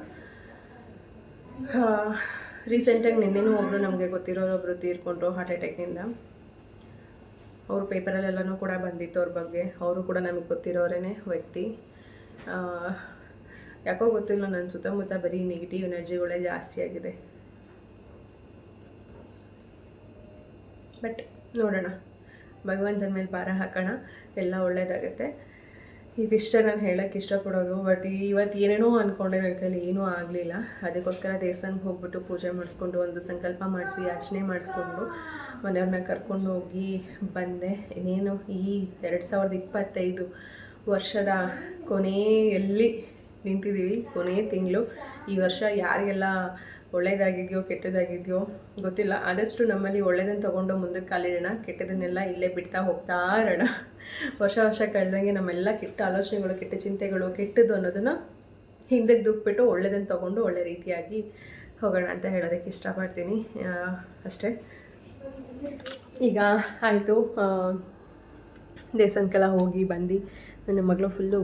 B: ರೀಸೆಂಟಾಗಿ ನಿನ್ನೆನೂ ಒಬ್ಬರು ನಮಗೆ ಗೊತ್ತಿರೋರೊಬ್ಬರು ತೀರ್ಕೊಂಡ್ರು ಹಾರ್ಟ್ ಅಟ್ಯಾಕ್ನಿಂದ. ಅವರು ಪೇಪರಲ್ಲೆಲ್ಲನೂ ಕೂಡ ಬಂದಿತ್ತು ಅವ್ರ ಬಗ್ಗೆ. ಅವರು ಕೂಡ ನಮಗೆ ಗೊತ್ತಿರೋರೇ ವ್ಯಕ್ತಿ. ಯಾಕೋ ಗೊತ್ತಿಲ್ಲ, ನನ್ನ ಸುತ್ತಮುತ್ತ ಬರೀ ನೆಗೆಟಿವ್ ಎನರ್ಜಿಗಳೇ ಜಾಸ್ತಿ ಆಗಿದೆ. ಬಟ್ ನೋಡೋಣ, ಭಗವಂತನ ಮೇಲೆ ಭಾರ ಹಾಕೋಣ, ಎಲ್ಲ ಒಳ್ಳೇದಾಗುತ್ತೆ. ಇದಿಷ್ಟ ನಾನು ಹೇಳೋಕ್ಕೆ ಇಷ್ಟಪಡೋದು. ಬಟ್ ಇವತ್ತು ಏನೇನೋ ಅಂದ್ಕೊಂಡೆ, ನನ್ನ ಕೈಲಿ ಏನೂ ಆಗಲಿಲ್ಲ. ಅದಕ್ಕೋಸ್ಕರ ದೇವಸ್ಥಾನಕ್ಕೆ ಹೋಗ್ಬಿಟ್ಟು ಪೂಜೆ ಮಾಡಿಸ್ಕೊಂಡು ಒಂದು ಸಂಕಲ್ಪ ಮಾಡಿಸಿ ಯಾಚನೆ ಮಾಡಿಸ್ಕೊಂಡು ಮನೆಯವ್ರನ್ನ ಕರ್ಕೊಂಡು ಹೋಗಿ ಬಂದೆ. ಇನ್ನೇನು ಈ 2025 ವರ್ಷದ ಕೊನೆಯಲ್ಲಿ ನಿಂತಿದ್ದೀವಿ, ಕೊನೆಯ ತಿಂಗಳು. ಈ ವರ್ಷ ಯಾರಿಗೆಲ್ಲ ಒಳ್ಳೇದಾಗಿದೆಯೋ ಕೆಟ್ಟದಾಗಿದೆಯೋ ಗೊತ್ತಿಲ್ಲ. ಆದಷ್ಟು ನಮ್ಮಲ್ಲಿ ಒಳ್ಳೇದನ್ನು ತೊಗೊಂಡು ಮುಂದಕ್ಕೆ ಕಾಲಿಡೋಣ, ಕೆಟ್ಟದನ್ನೆಲ್ಲ ಇಲ್ಲೇ ಬಿಡ್ತಾ ಹೋಗ್ತಾ ಇರೋಣ. ವರ್ಷ ಕಳೆದಂಗೆ ನಮ್ಮೆಲ್ಲ ಕೆಟ್ಟ ಆಲೋಚನೆಗಳು, ಕೆಟ್ಟ ಚಿಂತೆಗಳು, ಕೆಟ್ಟದ್ದು ಅನ್ನೋದನ್ನು ಹಿಂದಕ್ಕೆ ದುಕ್ಬಿಟ್ಟು ಒಳ್ಳೇದನ್ನು ತೊಗೊಂಡು ಒಳ್ಳೆ ರೀತಿಯಾಗಿ ಹೋಗೋಣ ಅಂತ ಹೇಳೋದಕ್ಕೆ ಇಷ್ಟಪಡ್ತೀನಿ. ಅಷ್ಟೇ. ಈಗ ಆಯಿತು, ದೇವಸ್ಥಾನಕ್ಕೆಲ್ಲ ಹೋಗಿ ಬಂದು ನನ್ನ ಮಗಳು ಫುಲ್ಲು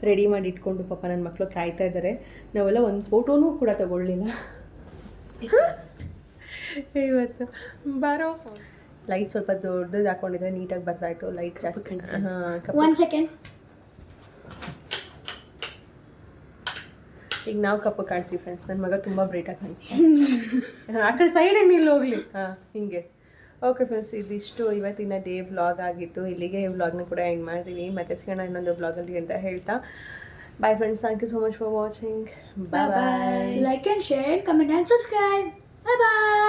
B: ರೆಡಿ ಮಾಡಿ ಇಟ್ಕೊಂಡು ಪಾಪ ನನ್ನ ಮಕ್ಕಳು ಕಾಯ್ತಾ ಇದ್ದಾರೆ. ನಾವೆಲ್ಲ ಒಂದು ಫೋಟೋನೂ ಕೂಡ ತಗೊಳ್ಳಿಲ್ಲ ಇವತ್ತು. ಬಾರೋ, ಲೈಟ್ ಸ್ವಲ್ಪ ದೊಡ್ಡದು ಹಾಕ್ಕೊಂಡಿದ್ರೆ ನೀಟಾಗಿ ಬರ್ತಾಯಿತ್ತು. ಲೈಟ್ ಜಾಸ್ತಿ.
C: One second.
B: ಈಗ ನಾವು ಕಪ್ಪು ಕಾಣ್ತೀವಿ ಫ್ರೆಂಡ್ಸ್. ನನ್ನ ಮಗ ತುಂಬ ಬ್ರೈಟಾಗಿ ಕಾಣಿಸ್ತಾನೆ. ಆ ಕಡೆ ಸೈಡಿಗೆ ನಿಲ್ಲಿ ಹೋಗಲಿ. ಹಿಂಗೆ. ಓಕೆ ಫ್ರೆಂಡ್ಸ್, ಇದಿಷ್ಟು ಇವತ್ತಿನ ಡೇ ವ್ಲಾಗ್ ಆಗಿತ್ತು. ಇಲ್ಲಿಗೆ ಈ ವ್ಲಾಗ್ನ ಕೂಡ ಎಂಡ್ ಮಾಡಿದ್ದೀನಿ. ಮತ್ತೆ ಸಿಗೋಣ ಇನ್ನೊಂದು ವ್ಲಾಗಲ್ಲಿ ಅಂತ ಹೇಳ್ತಾ bye friends. Thank you so much for watching. Bye bye.
C: Like and share and comment and subscribe. Bye bye.